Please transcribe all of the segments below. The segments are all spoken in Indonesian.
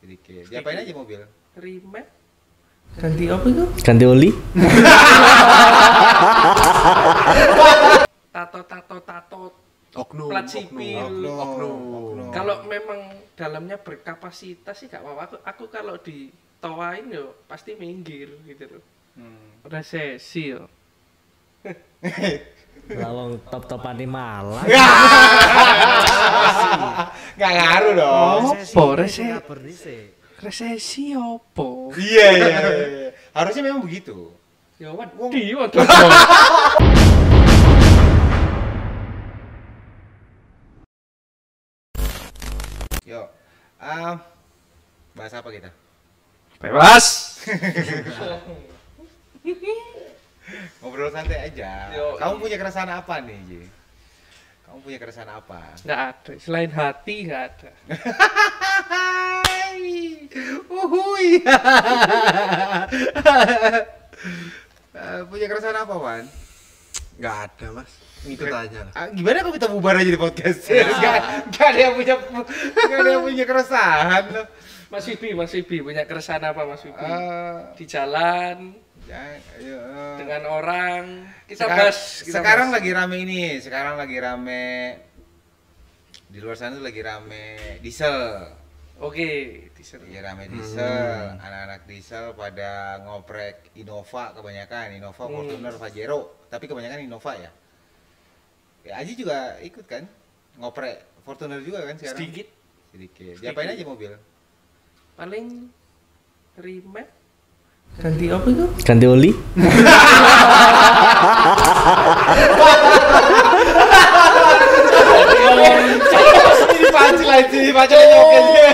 sedikit. Diapain aja mobil? Remap. Ganti apa itu? Ganti oli. Tato. Oknum. Plat sipil. Oknum. Kalau memang dalamnya berkapasitas sih gak apa-apa. Aku kalau ditoain yo pasti minggir gitu loh. Resesi yo. Lawang top-topan di Malang. Nggak ngaruh dong. Apa resesi opo? Iya. Harusnya memang begitu. Ya waduh. Yuk, bahas apa kita? Bebas. Ngobrol santai aja. Yo, Kamu punya keresahan apa nih, Ji? Kamu punya keresahan apa? Nggak ada. Selain hati nggak ada. Uhuy. Punya keresahan apa, Wan? Nggak ada mas. Ikut aja lah. Gimana kalau kita bubar aja di podcast? Gak ada yang punya keresahan loh. Mas Wibi punya keresahan apa Mas Wibi? Di jalan dengan orang. Kita sekarang bahas. lagi rame ini. Sekarang lagi rame di luar sana tuh lagi rame diesel. Oke, diesel. Lagi rame diesel. Anak-anak diesel pada ngoprek Innova kebanyakan. Innova, Fortuner, Pajero. Tapi kebanyakan Innova ya. Ya Aji juga ikut kan? Ngoprek Fortuner juga kan sekarang? Sedikit. Diapain aja mobil? Paling remap. Ganti apa itu? Ganti oli. Ini pancil nyokenya.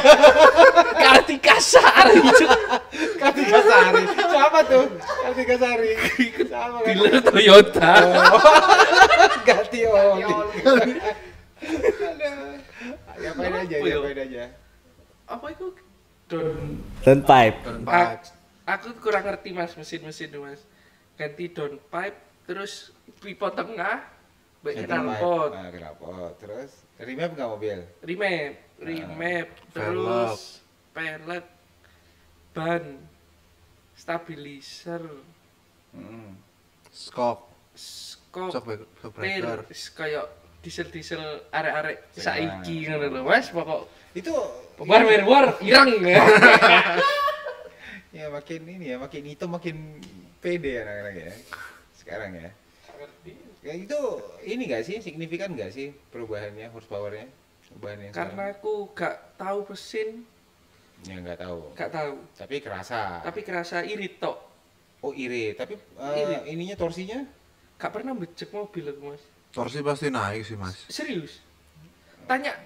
Kartika Sari. Kartika Sari. Siapa tuh? Kartika Sari. Siapa kan? Dealer Toyota. Ganti oli. Diapain aja. Apa itu? Downpipe. Aku kurang ngerti mas mesin tuh mas. Ganti downpipe, terus pipa tengah, knalpot. Knalpot. Terus remap nggak mobil? Remap, terus pelek, ban, stabilizer, Skok peer, kayak diesel arek-arek saiki ngono lho mas. Pokok Itu war ireng ya. Ya makin hitam makin pede anak-anak ya. Sekarang ya. Ya itu ini nggak sih, signifikan nggak sih perubahannya, horsepowernya? Perubahannya Karena aku gak tahu mesin, ya nggak tahu. Tapi kerasa irit tok. Oh irit, tapi Irit. ininya torsinya? Gak pernah becek mobil aku mas. Torsi pasti naik sih mas. Serius? Tanya,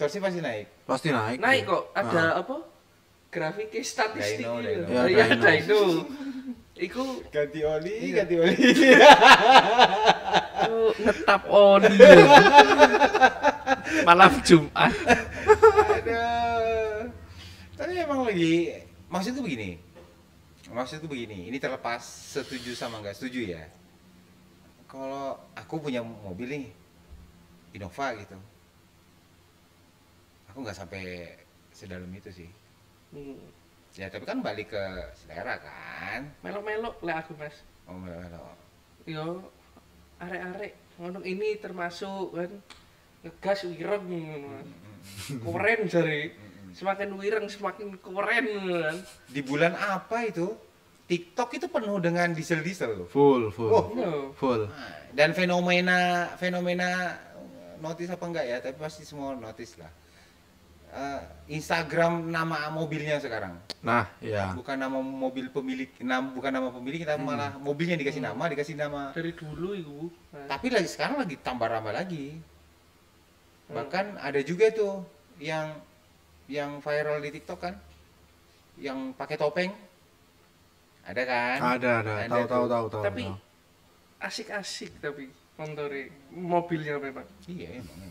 Torsi pasti naik. Pasti naik. naik ya. kok. Ada apa? Grafiknya statistik Dyno. gitu. Ya, Iya, dyno. dyno. Iku Ganti oli. ngetap oli. Malam Jumat. Aduh. Tapi emang lagi maksudku begini. Ini terlepas setuju sama nggak setuju ya. Kalau aku punya mobil nih Innova gitu, aku nggak sampai sedalam itu sih. Ya tapi kan balik ke selera kan. Melo-melo lah aku mas. Oh melo. Yo, arek-arek ngono ini termasuk kan ngegas wireng ngono mas. Keren jare. Semakin wireng semakin keren kan. Di bulan apa itu? TikTok itu penuh dengan diesel loh. Full. Oh, Yo. Full. dan fenomena notice apa enggak ya? Tapi pasti semua notice lah. Instagram nama mobilnya sekarang. Nah, ya. Bukan nama mobil pemilik, bukan nama pemilik, tapi malah mobilnya dikasih nama. Dari dulu itu. Tapi sekarang lagi tambah ramai lagi. Bahkan ada juga tuh yang viral di TikTok kan, yang pakai topeng. Ada kan? Ada. Tahu. Tapi asik-asik tapi mobilnya memang. Iya emang.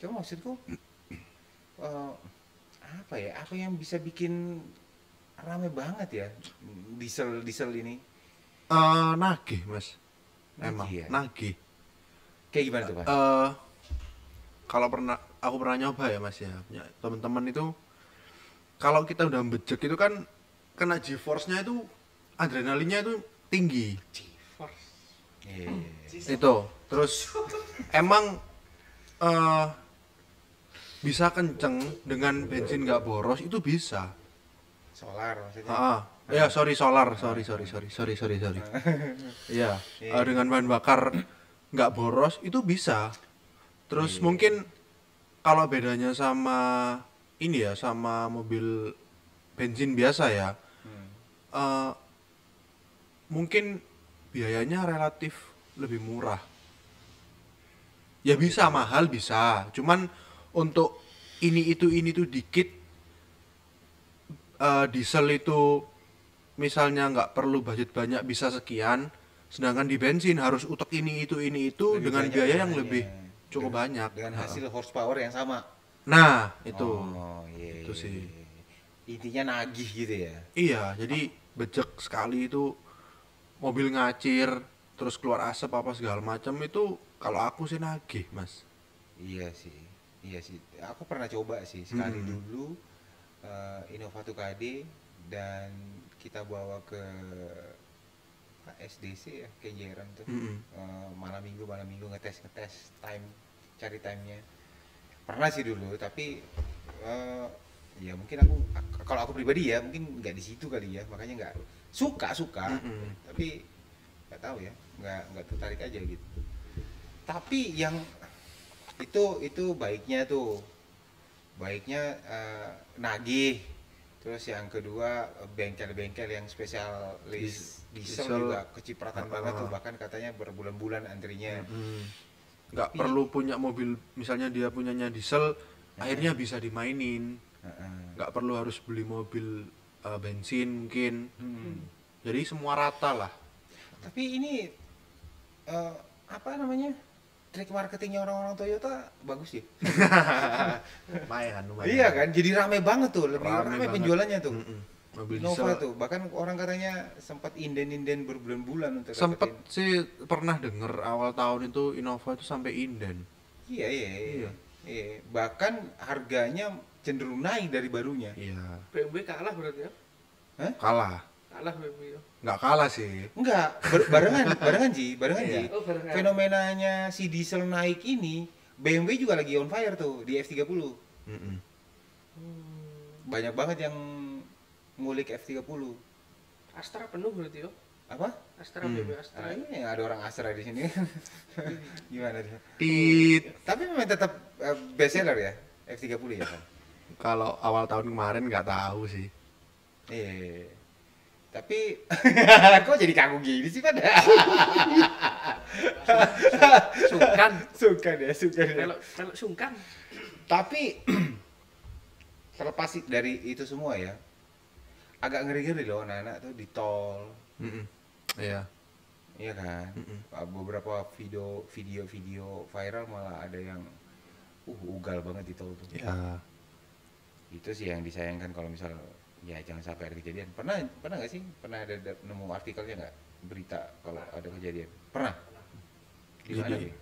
Cuma maksudku apa ya? Apa yang bisa bikin rame banget ya diesel ini? Nagih mas. Emang Nagih ya? nagih. Kayak gimana tuh Pak? Kalau aku pernah nyoba ya mas ya, punya teman-teman itu kalau kita udah bejek itu kan kena G-force-nya itu adrenalinnya itu tinggi. Force. Iya. Itu. Terus emang bisa kenceng dengan bensin nggak boros itu bisa. Solar maksudnya. Ya sorry solar, sorry. Iya, dengan bahan bakar nggak boros itu bisa. Terus mungkin kalau bedanya sama ini ya, sama mobil bensin biasa ya, mungkin biayanya relatif lebih murah. Ya bisa mahal bisa, cuman untuk ini tuh dikit, diesel itu misalnya nggak perlu budget banyak bisa sekian, sedangkan di bensin harus utek ini itu Lebih dengan banyak biaya yang biayanya. lebih cukup banyak. Dengan hasil horsepower yang sama. Nah itu Iya. itu sih. Intinya nagih gitu ya. Iya, jadi bejek sekali itu mobil ngacir, terus keluar asap apa segala macam itu kalau aku sih nagih, Mas. Iya sih. Aku pernah coba sih sekali dulu Innova 2KD dan kita bawa ke SDC ya, Kenjeran tuh. Malam minggu ngetes cari timenya. Pernah sih dulu, tapi ya mungkin kalau aku pribadi ya mungkin nggak di situ kali ya, makanya nggak suka, tapi nggak tahu ya, nggak tertarik aja gitu. Tapi yang itu baiknya nagih. Terus yang kedua bengkel-bengkel yang spesialis diesel juga kecipratan banget tuh, bahkan katanya berbulan-bulan antrinya. Nggak perlu punya mobil, misalnya dia punyanya diesel, akhirnya bisa dimainin. Nggak perlu harus beli mobil bensin mungkin. Jadi semua rata lah. Tapi ini apa namanya, trik marketingnya orang-orang Toyota bagus ya. Lumayan. Iya kan, jadi rame banget tuh, lebih Rame rame banget. penjualannya tuh. Mobil Innova diesel tuh, bahkan orang katanya sempat inden berbulan-bulan untuk sempet dapetin. sih pernah denger awal tahun itu Innova itu sampai inden. Iya. Bahkan harganya cenderung naik dari barunya. Iya. BMW kalah berarti ya? Kalah. Kalah BMW ya. Nggak kalah sih. Enggak, barengan Ji. Iya. Oh, barengan. Fenomenanya si diesel naik ini, BMW juga lagi on fire tuh di F30. Banyak banget yang ngulik F30. Astra penuh berarti ya? Apa? Astra BMW Astra. Ini ada orang Astra di sini. Gimana tuh? Tit. Tapi memang tetap best seller ya, F30 ya kan? Kalau awal tahun kemarin nggak tahu sih. Iya. Tapi kok jadi kaku gini sih pada? Sungkan ya. Pelok sungkan. Tapi terlepas dari itu semua ya, agak ngeri-ngeri loh anak-anak tuh di tol. Iya. Iya kan? Beberapa video viral malah ada yang ugal banget di tol tuh. Ya. Itu sih yang disayangkan, kalau misal ya jangan sampai ada kejadian. Pernah nggak sih? Pernah ada nemu artikelnya nggak, berita kalau ada kejadian? Pernah? Di mana ya?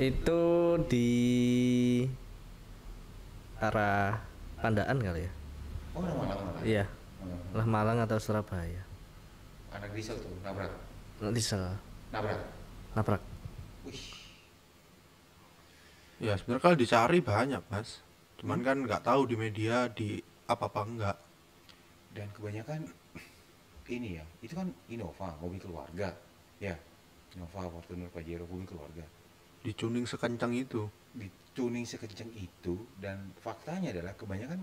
Itu di arah Pandaan kali ya? Oh, Malang. Iya, lah Malang atau Surabaya. Anak diesel tuh nabrak. Diesel nabrak. Wih. Ya sebenarnya kalau dicari banyak Mas. Cuman kan nggak tahu di media di apa enggak. Dan kebanyakan ini ya, itu kan Innova, mobil keluarga. Ya, Innova, Fortuner, Pajero, mobil keluarga. Dicuning sekencang itu. Dituning sekencang itu, dan faktanya adalah kebanyakan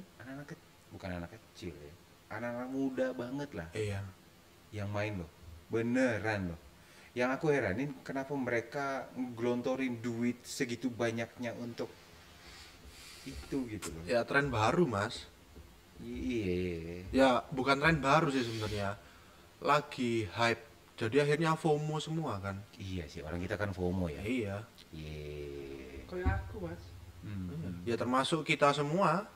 bukan anak kecil ya, anak-anak muda banget lah Iya. yang main loh, beneran loh. Yang aku heranin kenapa mereka ngelontorin duit segitu banyaknya untuk itu gitu loh. Ya tren baru Mas. Iya. Ya bukan tren baru sih sebenarnya. Lagi hype. Jadi akhirnya FOMO semua kan. Iya sih, orang kita kan FOMO ya. Iya. Iya. Kayak aku Mas. Ya termasuk kita semua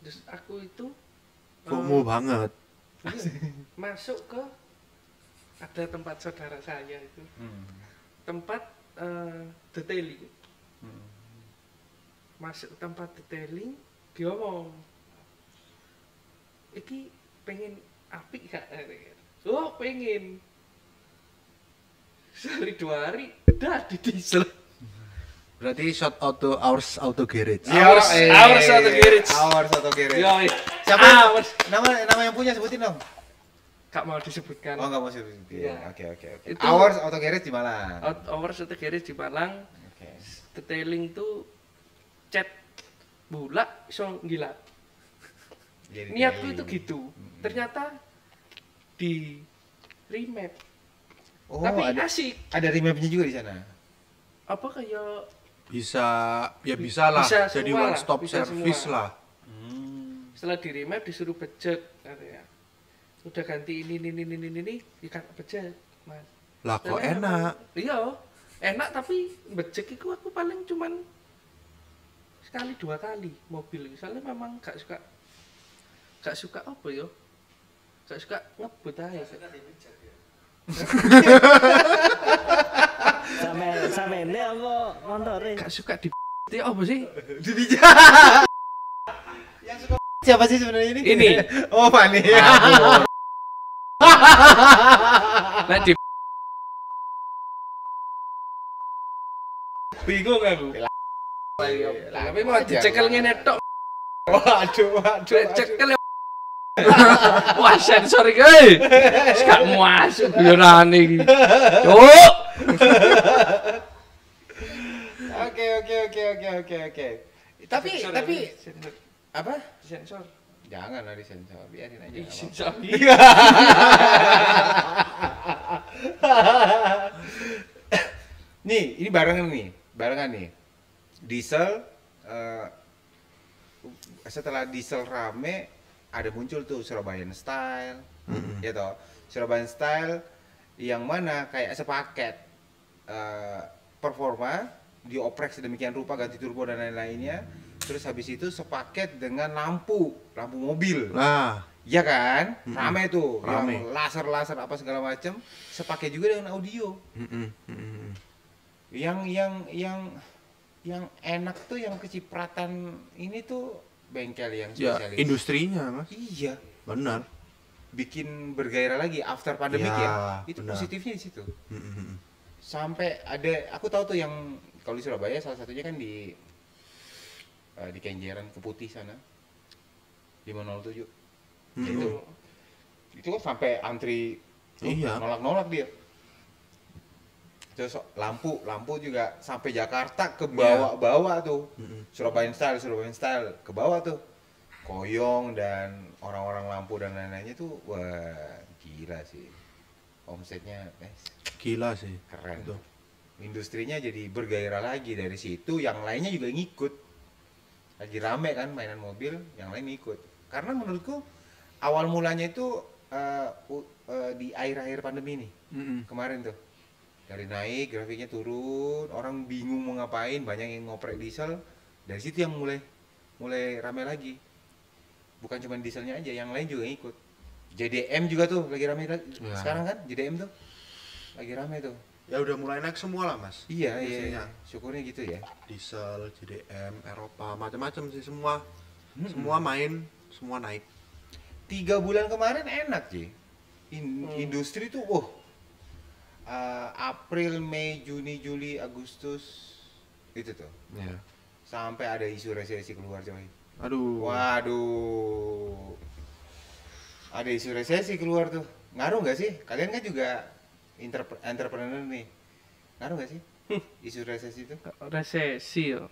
Terus aku itu FOMO banget. masuk ke ada tempat saudara saya itu, tempat detailing. Masuk tempat detailing, dia ngomong iki pengen apik gak? Oh pengen. Sehari 2 hari dah di diesel. Berarti shout out to Auto Garage. Hours Auto Garage. Hours Auto Garage. Yo, Siapa? Hours. Nama yang punya sebutin dong. Gak mau disebutkan. Oh, enggak mau sebutin. Iya. Oke. Itu- Hours Auto Garage di Malang. Hours Auto Garage di Malang. Oke. Detailing tuh cat bulak iso ngilat. Jadi Niatku itu detailing. gitu. Ternyata di remap. Oh, Tapi ada asik. remapnya juga di sana. Apa kayak Bisa lah Bisa jadi semua one lah, stop bisa service semua. lah. setelah di remap disuruh budget katanya. Udah ganti ini ya kan budget, Mas. Lah kok Dan enak. Iya, enak tapi budget itu aku paling cuman sekali 2 kali mobil. Soalnya memang gak suka apa ya? Gak suka ngebut aja. Sampai ini apa montore? Gak suka di ya apa sih? Yang suka siapa sih sebenarnya ini? Ini. Oh, Fani. Nah di bingung aku. Tapi mau dicekel ngene tok. Waduh. Cekel ya. Wah, sensor iki. Gak masuk guyonane iki. Cuk. Oke. Tapi sensor. apa? Sensor. Jangan lah disensor, biarin aja. nggak apa-apa. Sensor. Nih, ini barengan nih. Diesel setelah diesel rame ada muncul tuh Surabayan Style. Ya toh. Surabayan Style yang mana kayak sepaket performa dioprek sedemikian rupa, ganti turbo dan lain-lainnya. Terus habis itu sepaket dengan lampu mobil. Nah, Ya kan? Rame tuh, Rame. yang laser apa segala macam, sepaket juga dengan audio. Yang enak tuh yang kecipratan ini tuh bengkel yang ya spesialis. industrinya mas. Iya, Benar. bikin bergairah lagi after pandemic Ya, ya. Itu benar. positifnya di situ. Sampai ada, aku tahu tuh yang kalau di Surabaya salah satunya kan di Kenjeran Keputih sana, 507. Itu kan sampai antri, Iya. nolak dia. Terus lampu juga sampai Jakarta ke bawah tuh. Surabaya Style ke bawah tuh. Koyong dan orang-orang lampu dan lain-lainnya tuh wah gila sih. Omsetnya Gila sih. keren. Itu. Industrinya jadi bergairah lagi dari situ, yang lainnya juga ngikut. Lagi rame kan mainan mobil, yang lain ngikut. Karena menurutku awal mulanya itu di akhir-akhir pandemi nih. Kemarin tuh. Dari naik, grafiknya turun, orang bingung mau ngapain, banyak yang ngoprek diesel. Dari situ yang mulai rame lagi. Bukan cuma dieselnya aja, yang lain juga ngikut. JDM juga tuh lagi rame Ya. sekarang kan, JDM tuh lagi rame tuh. Ya udah mulai naik semua lah mas. Iya, Industrinya. syukurnya gitu ya. Diesel, JDM, Eropa, macam-macam sih semua. Semua main, semua naik. 3 bulan kemarin enak sih. Industri tuh, April, Mei, Juni, Juli, Agustus itu tuh. Ya. Sampai ada isu resesi keluar coy. Aduh. Waduh. Ada isu resesi keluar tuh. Ngaruh nggak sih? Kalian kan juga entrepreneur nih. Ngaruh nggak sih? Isu resesi itu? Resesi yo.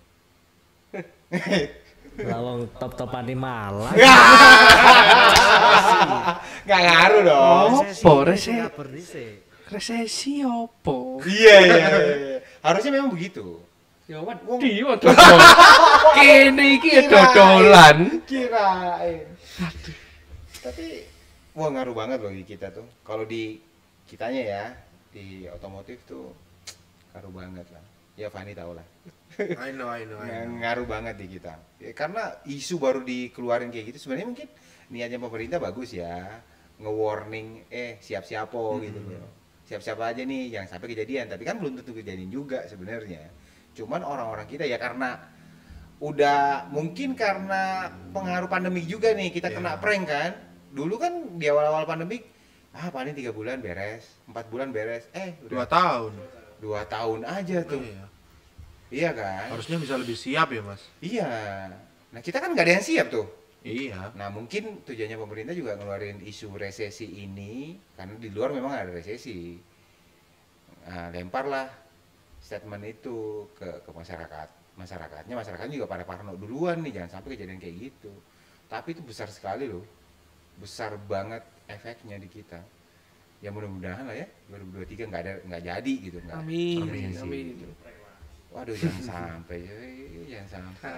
Lawang top-topan di Malang. Nggak ngaruh dong. Apa resesi? Kabar dhisik. Resesi apa? Iya. Harusnya memang begitu. Ya wedi dodol. Kene iki ya dodolan. Kirain. Tapi wah ngaruh banget loh di kita tuh. Kalau di kitanya ya, di otomotif tuh ngaruh banget lah. Ya Fani tahu lah. I know. Ngaruh banget di kita. Ya, karena isu baru dikeluarin kayak gitu sebenarnya mungkin niatnya pemerintah bagus ya. Nge-warning siap-siap gitu loh. Siap-siap aja nih jangan sampai kejadian, tapi kan belum tentu kejadian juga sebenarnya. Cuman orang-orang kita ya karena udah mungkin karena pengaruh pandemi juga nih kita kena prank kan. Dulu kan di awal-awal pandemi, paling 3 bulan beres, 4 bulan beres. 2 tahun. 2 tahun aja tuh. Iya. Iya kan? Harusnya bisa lebih siap ya, Mas. Iya. Nah, kita kan nggak ada yang siap tuh. Iya. Nah, mungkin tujuannya pemerintah juga ngeluarin isu resesi ini karena di luar memang ada resesi. Nah, lemparlah statement itu ke masyarakat. Masyarakatnya juga pada parno duluan nih, jangan sampai kejadian kayak gitu. Tapi itu besar sekali loh. Besar banget efeknya di kita. Ya mudah-mudahan lah ya 2023 nggak jadi gitu, nggak. Amin. Amin. Waduh, jangan sampai, jangan sampai.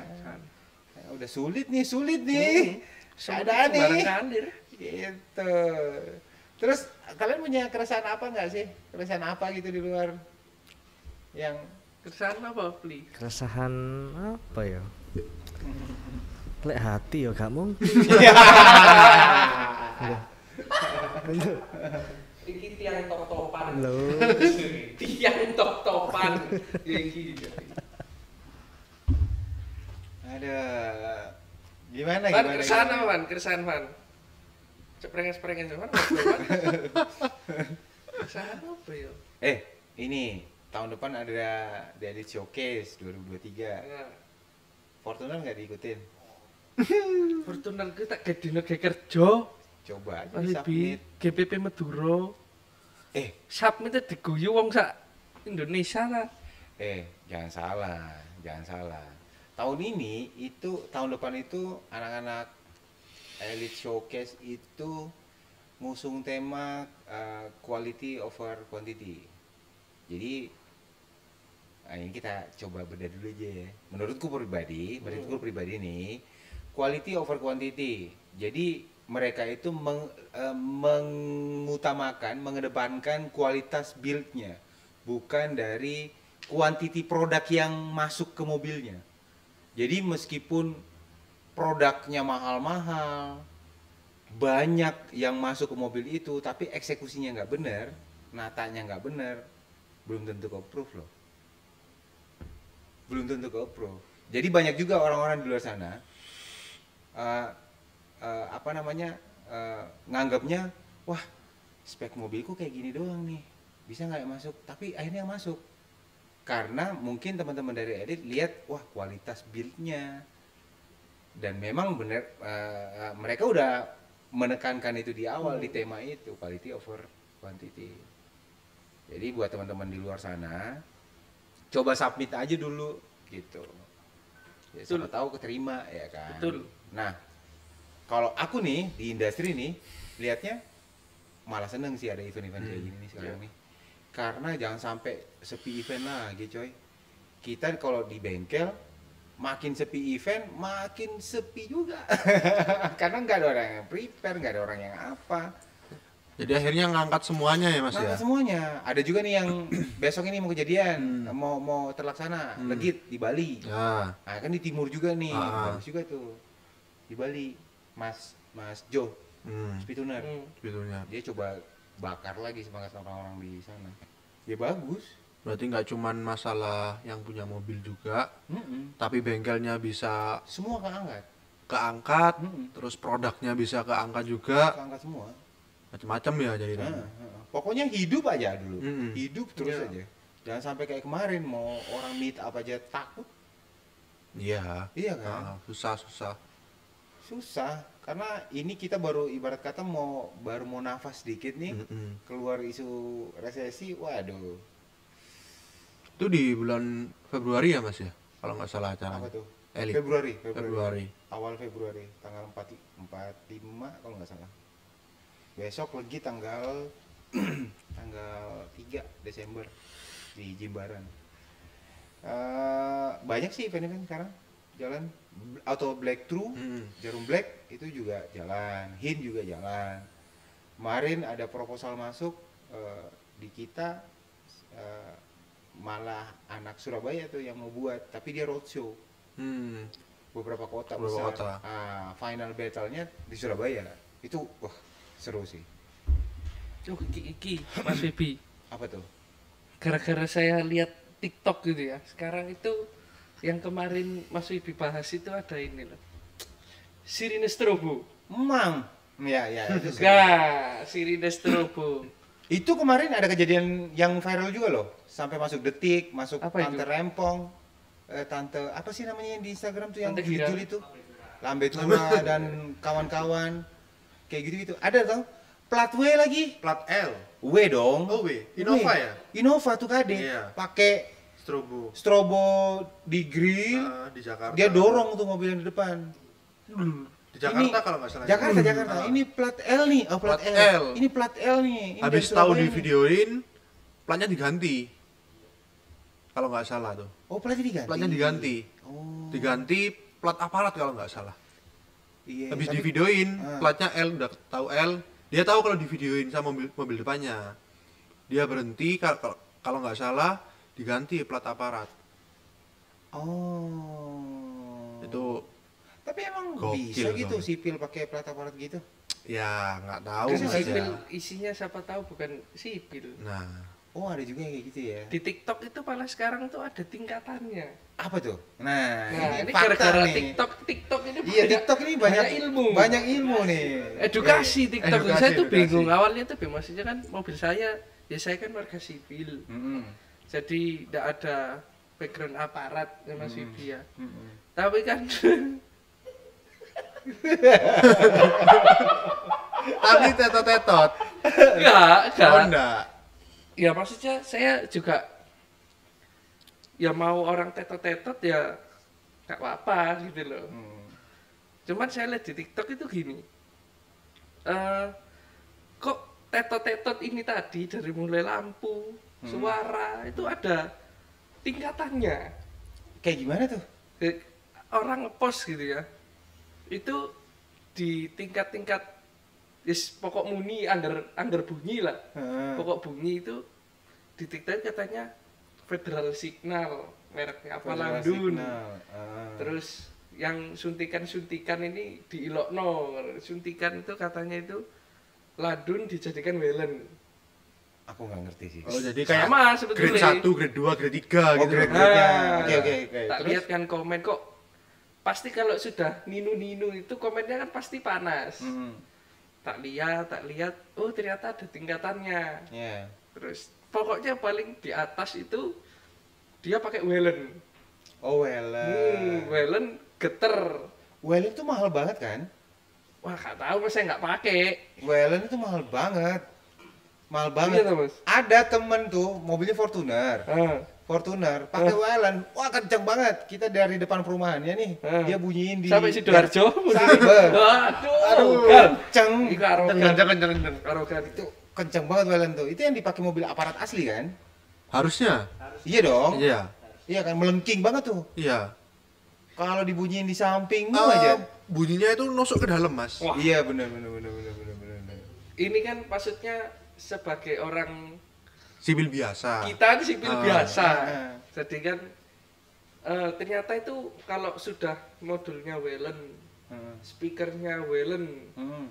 Ya, udah sulit nih. Keadaan nih. Kalir. Gitu. Terus kalian punya keresahan apa nggak sih? Keresahan apa gitu di luar yang Keresahan apa, Pli? Keresahan apa ya? Lek hati ya gak mungkin. Iki tiang top-topan. Loh. Tiang top-topan. Iki. ada gimana Van, gimana? keresahan gimana? apa, Van? Keresahan, Van. Ceprenges-prenges, Van. Keresahan apa ya? Ini tahun depan ada Daily Showcase 2023. Nah, Fortuner nggak diikutin? Fortuner kita kayak dino kayak kerja. Coba aja Alibi submit. GPP Madura. Submitnya diguyu wong sak Indonesia lah. Jangan salah. Tahun ini itu, tahun depan itu anak-anak Elite Showcase itu ngusung tema quality over quantity. Jadi ini kita coba bedah dulu aja ya. Menurutku pribadi nih, quality over quantity. Jadi mereka itu mengutamakan, mengedepankan kualitas build-nya, bukan dari quantity produk yang masuk ke mobilnya. Jadi meskipun produknya mahal-mahal, banyak yang masuk ke mobil itu, tapi eksekusinya nggak benar, natanya nggak benar, belum tentu ke-approve loh. Belum tentu ke-approve. Jadi banyak juga orang-orang di luar sana nganggapnya, wah spek mobilku kayak gini doang nih, bisa nggak masuk? Tapi akhirnya masuk. Karena mungkin teman-teman dari Edit lihat, wah kualitas build-nya, dan memang benar mereka udah menekankan itu di awal di tema itu, quality over quantity. Jadi buat teman-teman di luar sana, coba submit aja dulu gitu. Ya, siapa tahu keterima ya kan. Betul. Nah, kalau aku nih di industri nih lihatnya malah seneng sih ada event-event kayak gini nih sekarang nih. Karena jangan sampai sepi event lagi coy. Kita kalau di bengkel makin sepi event makin sepi juga. Karena nggak ada orang yang prepare, nggak ada orang yang apa. Jadi akhirnya ngangkat semuanya ya Mas ya? Ngangkat semuanya. Ada juga nih yang besok ini mau kejadian, mau terlaksana, Legit di Bali. Ya. Nah, kan di timur juga nih, bagus juga tuh. Di Bali, Mas Jo, Spituner. Sebetulnya. Dia coba bakar lagi semangat orang-orang di sana. Ya bagus. Berarti nggak cuman masalah yang punya mobil juga, tapi bengkelnya bisa Semua keangkat, terus produknya bisa keangkat juga, keangkat semua. macam-macam ya jadi. Pokoknya hidup aja dulu, hidup terus Iya. aja. Jangan sampai kayak kemarin mau orang meet up aja takut. Iya. Iya kan? Susah. Karena ini kita baru ibarat kata baru mau nafas dikit nih, keluar isu resesi, waduh. Itu di bulan Februari ya Mas ya? Kalau nggak salah acaranya. Apa tuh? Elite. Februari. Awal Februari, tanggal 45 kalau nggak salah. Besok lagi tanggal 3 Desember di Jimbaran. Banyak sih event-event sekarang jalan. Auto Black True, Jarum Black itu juga jalan, Hin juga jalan. Kemarin ada proposal masuk di kita, malah anak Surabaya tuh yang mau buat, tapi dia roadshow. Beberapa kota besar. Final battle-nya di Surabaya. Itu wah seru sih. Iki Mas Febi. Apa tuh? Gara-gara saya lihat TikTok gitu ya. Sekarang itu yang kemarin Mas Febi bahas itu ada ini loh. Sirine strobo. Emang Ya, itu sih. Nah, sirine strobo. Itu kemarin ada kejadian yang viral juga loh, sampai masuk Detik, masuk Apa itu? Tante Rempong, Tante apa sih namanya yang di Instagram tuh yang Tante judul viral. itu, Lambe Tura dan kawan-kawan, kayak gitu-gitu. Ada tau, plat W lagi, Plat L. W dong. Oh, W. Innova ya? Innova tuh KD, Iya. pakai Strobo. strobo di grill, Di Jakarta. dia dorong tuh mobil yang di depan. Di Jakarta Ini- kalau nggak salah. Jakarta. Ini plat L nih, oh plat, Plat L. L. Ini plat L nih. Ini Habis dari tahu Surabaya di nih. videoin, platnya diganti. Kalau nggak salah tuh. Oh, platnya diganti. Platnya diganti. Oh. Diganti plat aparat kalau nggak salah. Iya. Habis tapi- di videoin, Ah. platnya L, udah tahu L. Dia tahu kalau di videoin sama mobil depannya. Dia berhenti kalau nggak salah diganti plat aparat. Oh. Itu Tapi emang Gokil bisa gitu soalnya. sipil pakai plat aparat gitu? ya nggak tahu Kan Bisa, Mas, sipil ya. isinya siapa tahu bukan sipil. Nah, Oh, ada juga yang kayak gitu ya. Di TikTok itu malah sekarang tuh ada tingkatannya. Apa tuh? Nah, Nah, ini fakta gara-gara nih. TikTok ini Iya, TikTok ini banyak ilmu. Banyak ilmu nih. Edukasi TikTok. Edukasi, Saya tuh edukasi. bingung awalnya tuh bingung, maksudnya kan mobil saya, ya saya kan warga sipil. Mm-mm. Jadi tidak ada background aparat ya Mas Widi ya. Mm-mm. Tapi kan tapi tetot-tetot. enggak. Oh, enggak. Ya maksudnya saya juga ya mau orang tetot-tetot ya nggak apa-apa gitu loh. Hmm. Cuman saya lihat di TikTok itu gini, kok tetot-tetot ini tadi dari mulai lampu, suara itu ada tingkatannya. Kayak gimana tuh? Orang ngepost gitu ya, itu di tingkat-tingkat pokok muni angger bunyi lah. Heeh. Pokok bunyi itu di TikTok katanya Federal Signal, mereknya apa Federal Landun. Signal. Ah. Terus yang suntikan-suntikan ini di Ilokno, suntikan itu katanya itu Landun dijadikan Welen. Aku nggak ngerti sih. Oh, jadi kayak Sama grade sebetulnya. 1, grade 2, grade 3 Oh, gitu. grade-grade-nya. Nah, Oke. Tak Terus? lihat kan komen kok pasti kalau sudah ninu-ninu itu komennya kan pasti panas. Mm-mm. Tak lihat, oh ternyata ada tingkatannya. Ya. Terus pokoknya paling di atas itu dia pakai Welen. Oh, Welen. Welen geter. Welen itu mahal banget kan? Wah, nggak tahu mas, saya nggak pakai. Welen itu mahal banget. Mahal Iya banget. tuh, Mas. Ada temen tuh mobilnya Fortuner. Fortuner pakai Welen. Wah, kenceng banget. Kita dari depan perumahannya nih, dia bunyiin di Sampai Sidoarjo. Sampai. Aduh, Kenceng. Iku arogan. Kenceng. Arogan. Itu kenceng banget Welen tuh. Itu yang dipakai mobil aparat asli kan? Harusnya. Iya dong. Iya. Iya kan, melengking banget tuh. Iya. Kalau dibunyiin di sampingmu Eh, aja. bunyinya itu nusuk ke dalam, Mas. Wah. Iya, benar. Ini kan maksudnya sebagai orang Sibil biasa. kita sipil biasa. Ah. Jadi kan ternyata itu kalau sudah modulnya Welen, Heeh. speakernya Welen, Heeh.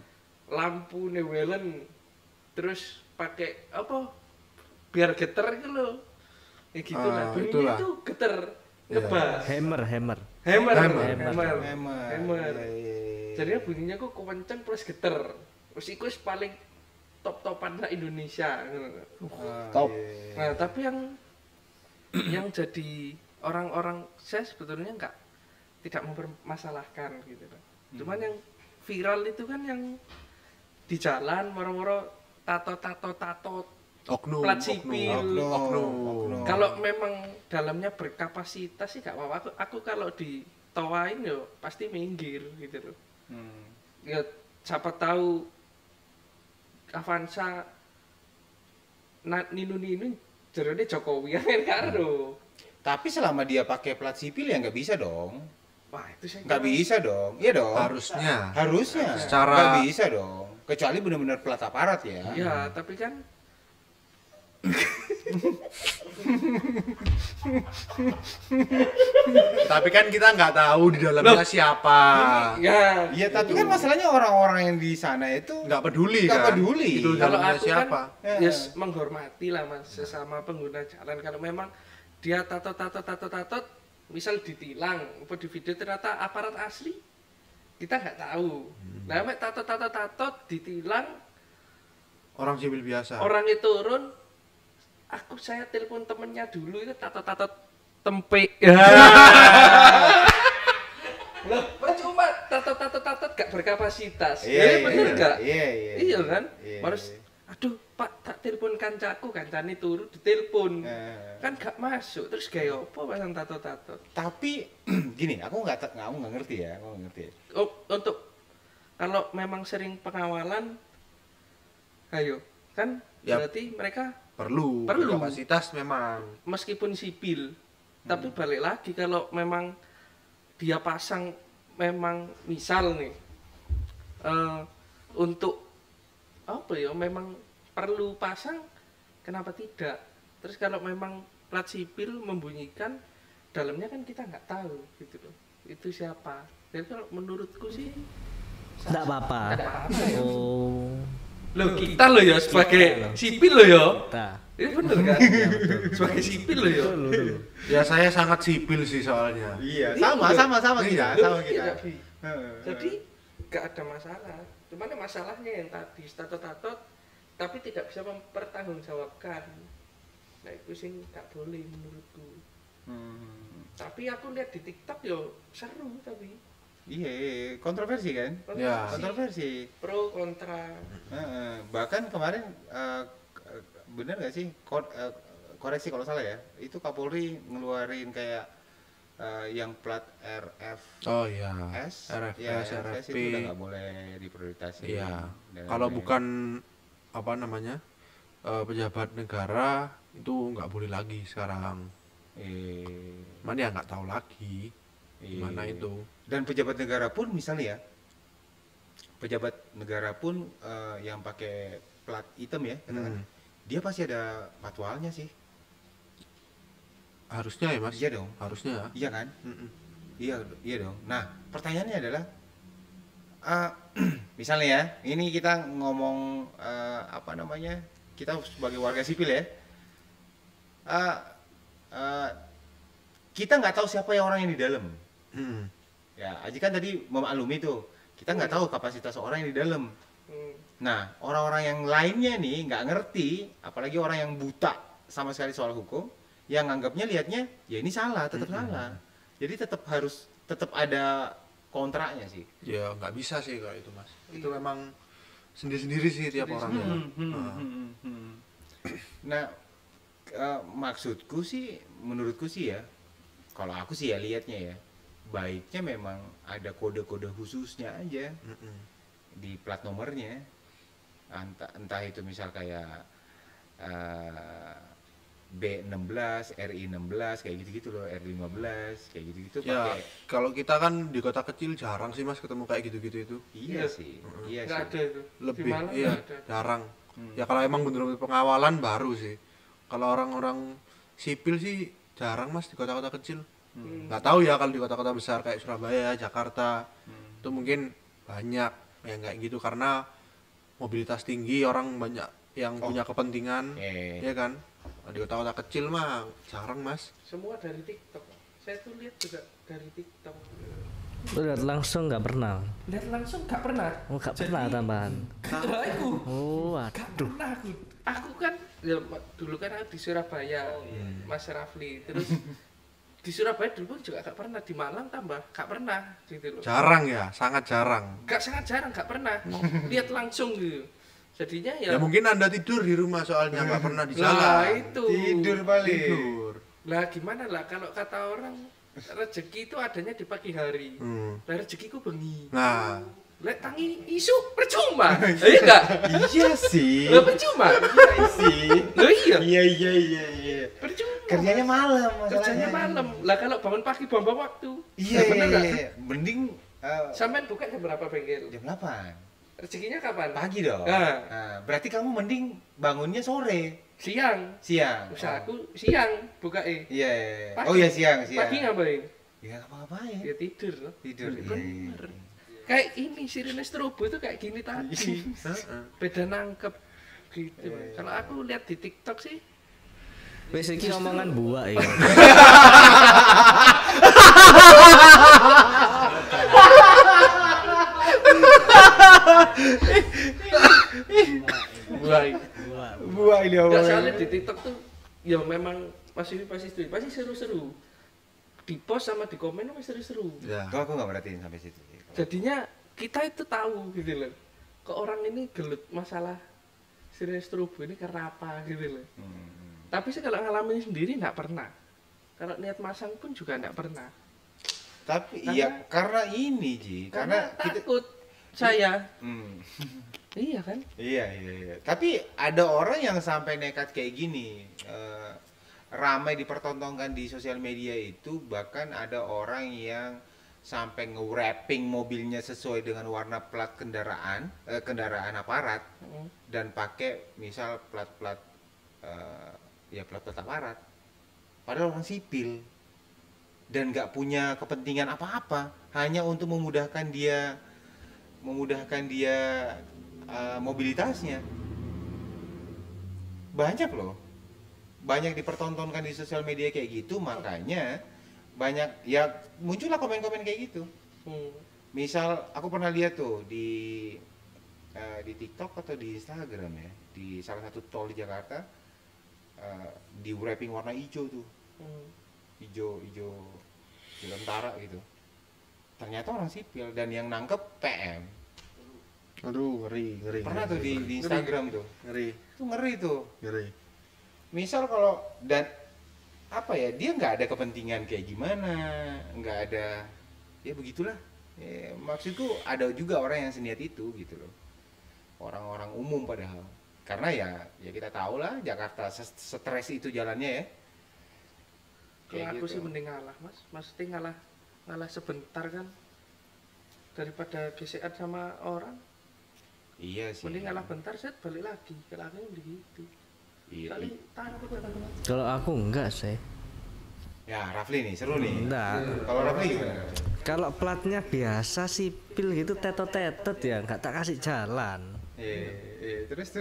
lampu nih Welen, terus pakai apa biar geter gitu loh, ya gitu lah. Bunyinya itulah. itu geter, Iya. ngebas, Hammer. hammer. Hemat. Iya. Jadinya bunyinya kok kenceng plus geter. Terus itu paling top-topan lah Indonesia. Top. Nah, tapi yang jadi orang-orang saya sebetulnya tidak mempermasalahkan gitu loh. Cuman yang viral itu kan yang di jalan moro-moro tato Oknum. plat sipil. Oknum. Kalau memang dalamnya berkapasitas sih gak apa-apa. Aku kalau ditawain yo pasti minggir gitu loh. Ya siapa tahu Avanza ninu jerone Jokowi kan karo. Tapi selama dia pakai plat sipil ya nggak bisa dong. Wah, itu saya Nggak kira- bisa dong. Iya dong. Harusnya. Harusnya. Secara- Nggak bisa dong. Kecuali benar-benar plat aparat ya. Ya, tapi kan Tapi kan kita nggak tahu di dalamnya siapa. ya Iya, tapi kan masalahnya orang-orang yang di sana itu Nggak peduli Nggak kan. peduli. Itu kalau dalamnya aku siapa. kan ya menghormati lah Mas sesama pengguna jalan. Kalau memang dia tato misal ditilang apa di video ternyata aparat asli kita nggak tahu. Nah, mek tato ditilang, Orang sipil biasa. orangnya turun, saya telepon temennya dulu itu tato tempe. Loh, percuma tato gak berkapasitas. Bener gak? Iya kan? Harus, aduh Pak, tak telepon kancane turu ditelepon. Kan gak masuk, terus kayak apa pasang tato. Tapi gini, aku nggak ngerti ya, aku nggak ngerti. Oh, untuk kalau memang sering pengawalan, ayo kan Ya. berarti mereka Perlu kapasitas memang. meskipun sipil, tapi balik lagi kalau memang dia pasang memang misal nih untuk apa ya memang perlu pasang, kenapa tidak? Terus kalau memang plat sipil membunyikan, dalamnya kan kita nggak tahu gitu loh, itu siapa. Jadi kalau menurutku sih Enggak apa-apa. nggak apa-apa ya. Oh. Loh kita loh ya sebagai sipil loh ya. Kita. Ini bener kan? Sebagai sipil loh ya. Ya saya sangat sipil sih soalnya. Iya, sama kita, sama kita. Iya, Bi. Jadi nggak ada masalah. Cuman masalahnya yang tadi tato tapi tidak bisa mempertanggungjawabkan. Nah itu sih nggak boleh menurutku. Tapi aku lihat di TikTok yo seru tapi. Iya, kontroversi kan? Ya. Kontroversi. Pro kontra. Bahkan kemarin bener nggak sih koreksi kalau salah ya, itu Kapolri ngeluarin kayak yang plat RF Oh iya. RFS RFP. itu udah nggak boleh diprioritaskan. Iya. Dan Kalau lain-lain. bukan apa namanya pejabat negara itu nggak boleh lagi sekarang. Mana ya nggak tahu lagi gimana itu. Dan pejabat negara pun misalnya ya, pejabat negara pun yang pakai plat hitam ya, katakan, dia pasti ada patwalnya sih. Harusnya ya mas. Iya dong. Harusnya. Iya kan? Iya dong. Nah, pertanyaannya adalah misalnya ya, ini kita ngomong apa namanya? Kita sebagai warga sipil ya. Kita nggak tahu siapa yang orang yang di dalam. Ya, Aji kan tadi memaklumi tuh. Kita nggak tahu kapasitas orang yang di dalam. Nah, orang-orang yang lainnya nih nggak ngerti, apalagi orang yang buta sama sekali soal hukum, yang anggapnya lihatnya ya ini salah, tetap salah. Jadi tetap ada kontraknya sih. Ya nggak bisa sih kalau itu mas. Itu memang sendiri-sendiri sih tiap orangnya. Nah, maksudku sih, menurutku sih ya, kalau aku sih ya lihatnya ya, baiknya memang ada kode-kode khususnya aja di plat nomornya. Entah itu misal kayak B16, RI16 kayak gitu-gitu loh, R15 kayak gitu-gitu Ya pakai. kalau kita kan di kota kecil jarang sih mas ketemu kayak gitu-gitu itu. Iya sih. Iya Nggak sih. ada itu. Di Lebih Malang iya nggak ada. jarang. Ya kalau emang bener-bener pengawalan baru sih. Kalau orang-orang sipil sih jarang mas di kota-kota kecil. Nggak tahu ya kalau di kota-kota besar kayak Surabaya, Jakarta itu mungkin banyak yang kayak gitu karena mobilitas tinggi, orang banyak yang punya kepentingan, ya kan. Nah, di kota-kota kecil mah jarang mas. Semua dari TikTok. Saya tuh lihat juga dari TikTok. Lu lihat langsung nggak pernah. Lihat langsung nggak pernah. Oh, nggak pernah tambahan. Aku Oh, nggak aduh. pernah aku kan ya, dulu kan aku di Surabaya, Mas Rafli. Terus di Surabaya dulu juga nggak pernah, di Malang tambah nggak pernah gitu loh. Jarang ya, sangat jarang. Sangat jarang, nggak pernah lihat langsung gitu. Jadinya Ya mungkin anda tidur di rumah soalnya nggak pernah di lah jalan. itu Tidur paling. Tidur. lah gimana lah kalau kata orang rezeki itu adanya di pagi hari. Lah rezekiku bengi. Nah, Lek tangi isu percuma. Iya enggak? Iya sih. Lah percuma. Iya sih. Loh iya. Iya. Percuma. Kerjanya malam masalahnya. Kerjanya malam. Lah kalau bangun pagi buang-buang waktu. Iya, bener nggak? Mending Sampean buka jam berapa bengkel? jam 8 Rezekinya kapan? pagi dong. Nah. Nah, berarti kamu mending bangunnya sore, Siang. siang. Usahaku siang buka Iya. Pagi. Oh iya siang. Pagi ngapain? Ya ngapa-ngapain. Ya tidur loh. Tidur. Bener. Kayak ini sirine strobo itu kayak gini tadi. Beda nangkep gitu. Kalau aku lihat di TikTok sih Wis iki omongan buak ya. Mulai. Buah ini Enggak apa? soalnya di TikTok tuh ya memang pasti seru-seru. Di post sama di komen pasti seru-seru. Ya. Kok aku nggak merhatiin sampai situ. Jadinya kita itu tahu gitu loh. Ke orang ini gelut masalah Sirine Strobo ini karena apa gitu loh. Tapi sih kalau ngalamin sendiri nggak pernah. Kalau niat masang pun juga nggak pernah. Tapi Karena- iya karena ini Ji, karena kita takut saya. Hmm. Iya kan? Iya. Tapi ada orang yang sampai nekat kayak gini, ramai dipertontonkan di sosial media itu, bahkan ada orang yang sampai nge-wrapping mobilnya sesuai dengan warna plat kendaraan, kendaraan aparat, dan pakai misal plat-plat, ya plat-plat aparat, padahal orang sipil dan nggak punya kepentingan apa-apa, hanya untuk memudahkan dia mobilitasnya. Banyak dipertontonkan di sosial media kayak gitu, makanya banyak ya muncullah komen-komen kayak gitu. Misal aku pernah lihat tuh di TikTok atau di Instagram ya, di salah satu tol di Jakarta, di wrapping warna hijau tuh, hijau tentara gitu. Ternyata orang sipil dan yang nangkep PM. Aduh, ngeri. Pernah tuh di Instagram tuh. Ngeri. Itu ngeri tuh. Ngeri. Misal kalau dan apa ya, dia nggak ada kepentingan kayak gimana, nggak ada, ya begitulah. Ya, maksudku ada juga orang yang seniat itu gitu loh. Orang-orang umum padahal. Karena ya kita tahu lah Jakarta stres itu jalannya ya. Kalau aku gitu. sih mending ngalah, Mas. Maksudnya ngalah sebentar kan. Daripada gesekan sama orang. Iya sih. Mending ngalah bentar, set balik lagi. Kalau aku begitu. Iya. Kali takut aku. Kalau aku enggak sih. Ya, Rafli nih, seru nih. Enggak. Kalau Rafli gimana? Kalau platnya biasa sipil gitu tetot-tetot ya nggak tak kasih jalan. Iya. Terus.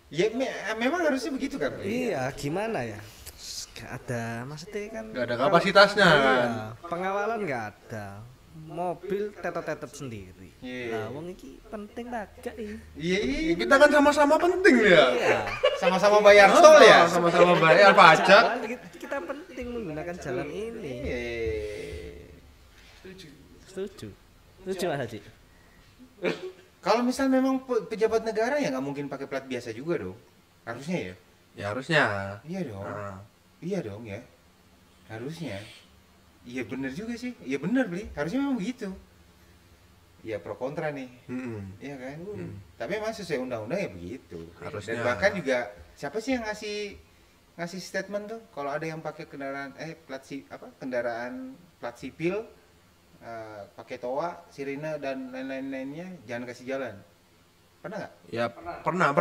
Ya memang harusnya begitu kan? Iya, gimana ya? Gak ada, maksudnya kan. Gak ada kapasitasnya kan. Iya, pengawalan nggak ada. Mobil tetot-tetot sendiri. Iya. Lah, wong iki penting agak ini. Iya. Kita kan sama-sama penting ya. Iya. Sama-sama bayar tol ya? Sama-sama bayar pajak. Jalan, kita penting menggunakan jalan ini. Iya. Setuju Mas Haji. Kalau misal memang pejabat negara ya nggak mungkin pakai plat biasa juga dong. Harusnya ya? Ya harusnya. Iya dong. Nah, Iya dong ya. Harusnya. Iya bener juga sih. Iya bener Bli. Harusnya memang begitu. Iya pro kontra nih. Iya kan? Tapi memang sesuai undang-undang ya begitu. Harusnya. Dan bahkan juga siapa sih yang ngasih statement tuh kalau ada yang pakai kendaraan kendaraan plat sipil, pakai toa, sirine dan lain-lainnya jangan kasih jalan. Pernah nggak? ya pernah.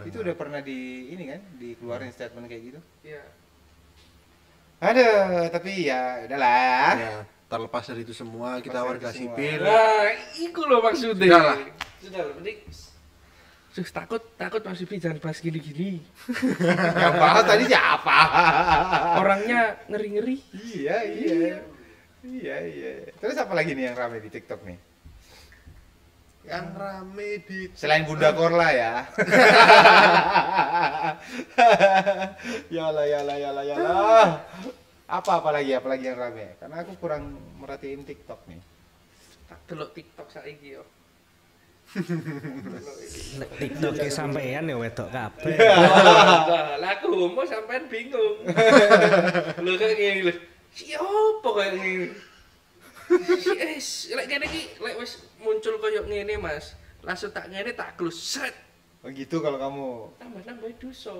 Itu udah pernah di ini kan dikeluarin statement kayak gitu. Iya. Aduh, tapi ya udahlah. Ya, terlepas dari itu semua kita Terlepas warga dari itu semua. sipil. Nah, iku loh maksudnya. Sudah lah. Sudah lah, mending takut Mas Bibi jangan bahas gini-gini. Yang bahas tadi siapa? Orangnya ngeri-ngeri. Iya. Terus apa lagi nih yang rame di TikTok nih? Yang rame di Selain Bunda Korla ya. Yalah. Apa lagi yang rame? Karena aku kurang merhatiin TikTok nih. Tak delok TikTok saiki yo. Nek TikTok sampean ya wedok kabeh. Lah aku mau sampean bingung. Lho kok ngene lho. Siapa kaya ngene? Lek kene iki lek wis muncul koyo ngene Mas, langsung tak ngene tak close set. Oh gitu kalau kamu. Tambah-tambah dosa.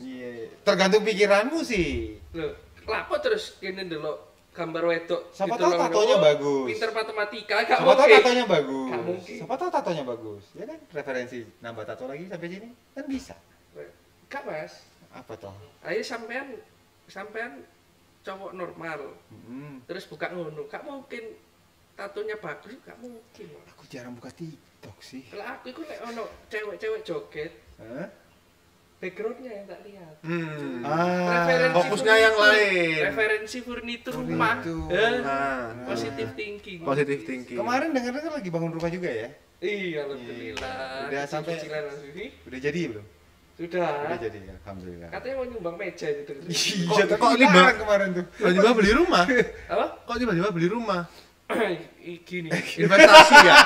Iya. Tergantung pikiranmu sih. Lho, lapo terus kene ndelok gambar wedok. Siapa tahu ditolong, tatonya oh, bagus. Pinter matematika, gak Siapa tahu mungkin. tatonya bagus. Gak mungkin. Siapa tahu tatonya bagus. Ya kan referensi nambah tato lagi sampai sini kan bisa. Gak Mas. Apa toh? Ayo sampean cowok normal. Terus buka ngono, gak mungkin tatonya bagus, gak mungkin. Aku jarang buka TikTok sih. Kalau aku itu lek ono cewek-cewek joget, Hah? backgroundnya yang tak lihat. Fokusnya yang lain. Referensi furnitur rumah. Positive thinking. Positive thinking. Kemarin dengar-dengar lagi bangun rumah juga ya? Iya, alhamdulillah. Udah sampai Cicilan Mas Vivi. udah jadi belum? Sudah. Udah jadi, alhamdulillah. Katanya mau nyumbang meja itu. Iya, tapi kok dilarang kemarin tuh. Tiba-tiba beli rumah? Apa? Kok tiba-tiba beli rumah? Gini. Investasi ya?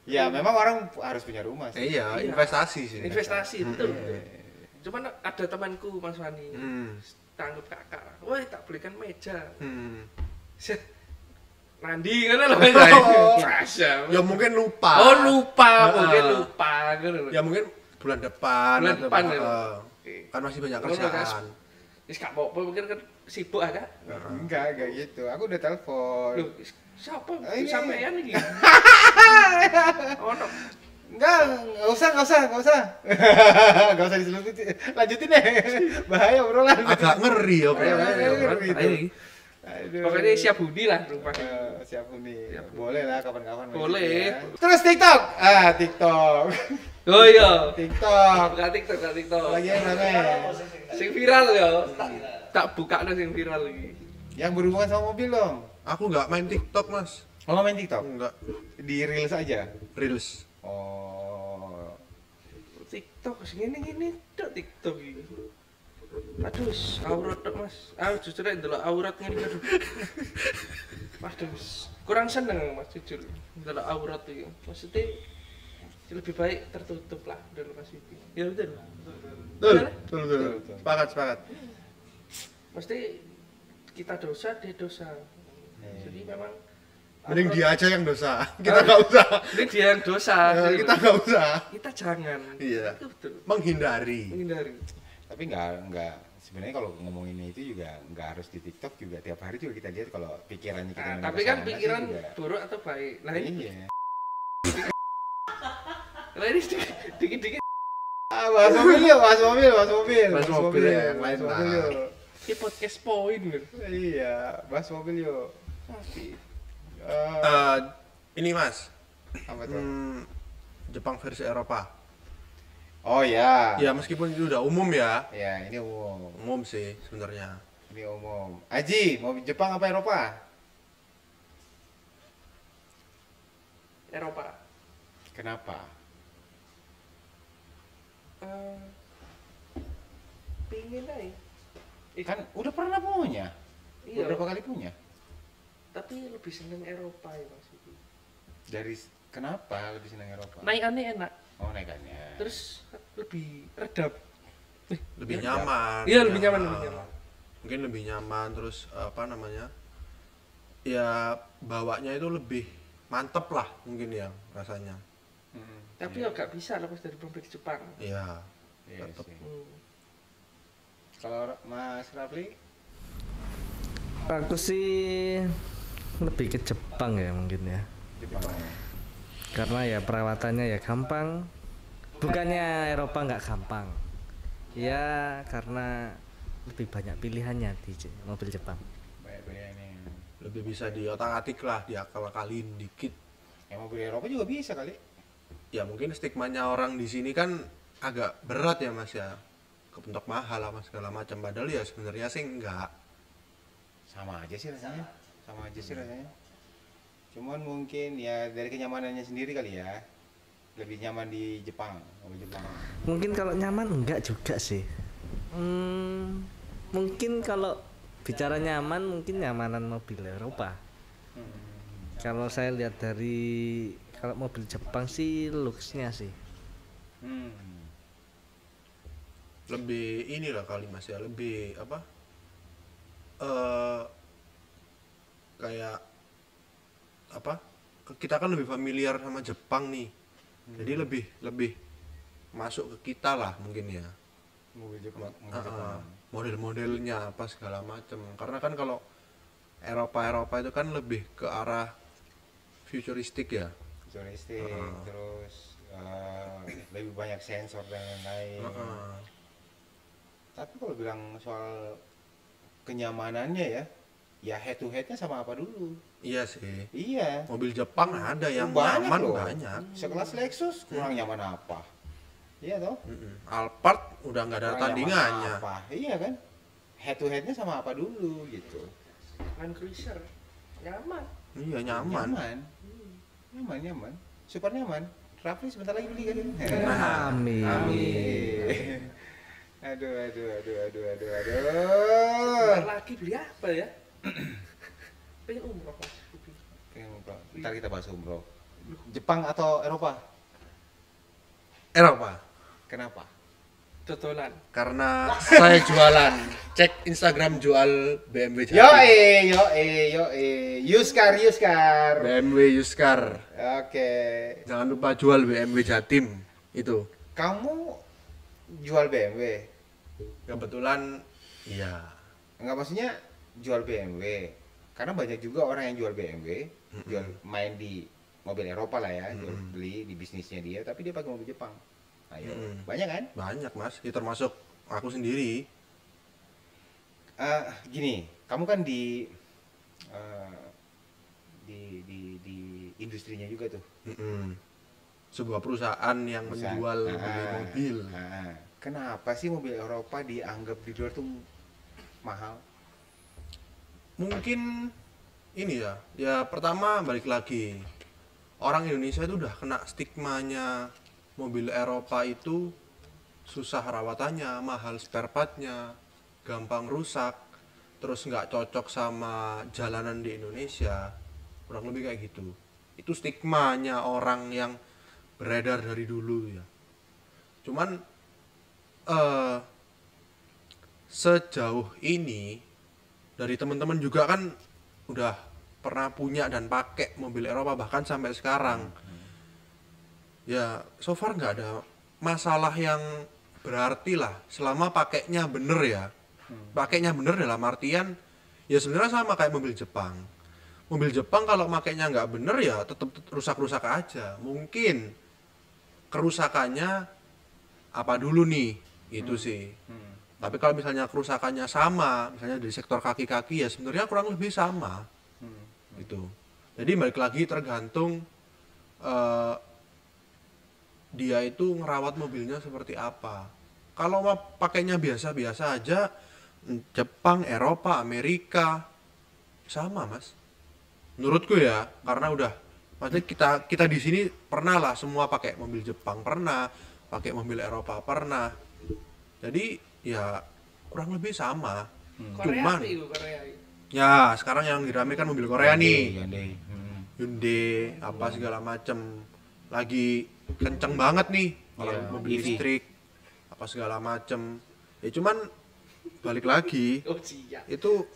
Ya, memang orang harus punya rumah sih. Iya, investasi sih. Investasi betul. Cuman ada temanku Mas Wani. Tanggap kakak. Woi, tak belikan meja. Nandi kan lho. Fasya. Ya mungkin lupa. Oh, mungkin lupa gitu. Ya mungkin bulan depan. Bulan depan ya. Kan masih banyak kerjaan. Wis gak apa-apa mungkin kan sibuk agak. Enggak gitu. Aku udah telepon. Loh, siapa? Ini. Sampean iki. Oh, no. Enggak usah. Enggak usah diselurutin. Lanjutin deh. Bahaya obrolan. Agak ngeri ya, Bro. Aduh. Pokoknya siap hudi lah rumah. Siap nih. Boleh lah kapan-kapan. Boleh. Ya. Terus TikTok. TikTok. Oh iya. TikTok. TikTok. Lagi yang rame. Sing viral ya. Tak buka sing viral iki. Yang berhubungan sama mobil dong. Aku nggak main TikTok, Mas. Oh, nggak main TikTok? Enggak. Di Reels aja? Reels. Oh. TikTok ngene-ngene tok TikTok iki. Aduh, aurat tok Mas. Jujur aja ndelok aurat ngene aduh. Waduh, kurang seneng Mas jujur. Ndelok aurat iki. Maksudnya lebih baik tertutup lah dulu Mas Vivi. Ya betul. Betul. Sepakat. Mesti kita dosa, dia dosa. Jadi memang Mending dia aja yang dosa. Kita nggak usah. ini dia yang dosa. Kita nggak usah. Kita jangan. Iya. Itu betul. Menghindari. Tapi nggak sebenarnya kalau ngomongin itu juga nggak harus di TikTok juga tiap hari juga kita lihat kalau pikirannya kita. Nah, tapi kan pikiran buruk atau baik. Nah ini. Iya. Nah ini dikit-dikit. Bahas mobil. Bahas mobil ya, yang lain lah. Ini podcast poin kan. Iya, bahas mobil yuk. Tapi Ini Mas. Apa tuh? Jepang versi Eropa. Oh ya. Ya meskipun itu udah umum ya. Ya, ini umum. Umum sih sebenarnya. Ini umum. Aji, mau Jepang apa Eropa? Eropa. Kenapa? Pingin aja. Kan udah pernah punya. Iya. Beberapa kali punya. Tapi lebih seneng Eropa ya Mas. Dari kenapa lebih senang Eropa? Naikannya enak. Oh, naikannya. Terus lebih redap. Lebih nyaman. Iya, lebih nyaman. Mungkin lebih nyaman terus apa namanya? Ya bawanya itu lebih mantep lah mungkin ya rasanya. Tapi ya gak bisa lepas dari pabrik Jepang. Iya. Iya Tetep. sih. Kalau Mas Rafli? Aku sih lebih ke Jepang ya mungkin ya. Jepang. Karena ya perawatannya ya gampang. Bukannya Eropa nggak gampang. Ya karena lebih banyak pilihannya di mobil Jepang. Banyak pilihannya. Lebih bisa diotak-atik lah, diakal-akalin dikit. Ya mobil Eropa juga bisa kali. Ya mungkin stigmanya orang di sini kan agak berat ya Mas ya. Kepentok mahal lah Mas segala macam. Padahal ya sebenarnya sih enggak. Sama aja sih rasanya. Cuman mungkin ya dari kenyamanannya sendiri kali ya. Lebih nyaman di Jepang, mobil Jepang. Mungkin kalau nyaman enggak juga sih. Mungkin kalau bicara nyaman mungkin nyamanan mobil Eropa. Kalau saya lihat dari kalau mobil Jepang sih looks-nya sih. Lebih inilah kali Mas ya, lebih apa? Kayak apa? Kita kan lebih familiar sama Jepang nih. Jadi lebih masuk ke kita lah mungkin ya. Mobil Jepang. Model-modelnya apa segala macam. Karena kan kalau Eropa itu kan lebih ke arah futuristik ya. Futuristik, terus lebih banyak sensor dan lain-lain. Tapi kalau bilang soal kenyamanannya ya head to headnya sama apa dulu? Iya sih. Iya. Mobil Jepang ada yang banyak nyaman loh. banyak. Sekelas Lexus kurang nyaman apa? Iya toh? Alphard udah nggak ada Kurang tandingannya. nyaman apa? Iya kan? Head to headnya sama apa dulu gitu. Land Cruiser nyaman. Iya nyaman. Nyaman. Super nyaman. Rafli sebentar lagi beli kan? Amin. Amin. Aduh. Bentar lagi beli apa ya? Pengen umroh Mas. Ntar kita bahas umroh. Jepang atau Eropa? Eropa. Kenapa? Totolan. Karena saya jualan. Cek Instagram jual BMW Jatim. Yo. Yuskar. BMW Yuskar. Oke. Jangan lupa jual BMW Jatim itu. Kamu jual BMW? Kebetulan iya. Enggak, maksudnya jual BMW. Karena banyak juga orang yang jual BMW, jual main di mobil Eropa lah ya, jual beli di bisnisnya dia, tapi dia pakai mobil Jepang. Ayo, banyak kan? Banyak mas, ya termasuk aku sendiri. Gini, kamu kan di industrinya juga tuh. Sebuah perusahaan yang menjual mobil. Kenapa sih mobil Eropa dianggap di luar tuh mahal? Mungkin ini ya pertama balik lagi, orang Indonesia itu udah kena stigmanya mobil Eropa itu susah rawatannya, mahal spare partnya, gampang rusak, terus nggak cocok sama jalanan di Indonesia, kurang lebih kayak gitu. Itu stigmanya orang yang beredar dari dulu ya. Cuman sejauh ini dari teman-teman juga kan udah pernah punya dan pakai mobil Eropa bahkan sampai sekarang. Ya so far nggak ada masalah yang berarti lah selama pakainya bener ya. Pakainya bener dalam artian ya sebenarnya sama kayak mobil Jepang. Mobil Jepang kalau makainya nggak bener ya tetap rusak-rusak aja. Mungkin kerusakannya apa dulu nih itu sih. Tapi kalau misalnya kerusakannya sama, misalnya dari sektor kaki-kaki ya sebenarnya kurang lebih sama. Gitu. Jadi balik lagi tergantung dia itu ngerawat mobilnya seperti apa. Kalau pakainya biasa-biasa aja, Jepang, Eropa, Amerika sama mas. Menurutku ya, karena udah, maksudnya kita di sini pernah lah semua pakai mobil Jepang, pernah pakai mobil Eropa, pernah. Jadi ya kurang lebih sama. Cuman, Korea. ya sekarang yang diramekan mobil Korea nih, Hyundai. Hyundai, apa segala macem, lagi kenceng banget nih kalau mobil EV. listrik apa segala macem ya. Cuman balik lagi Oh siap. itu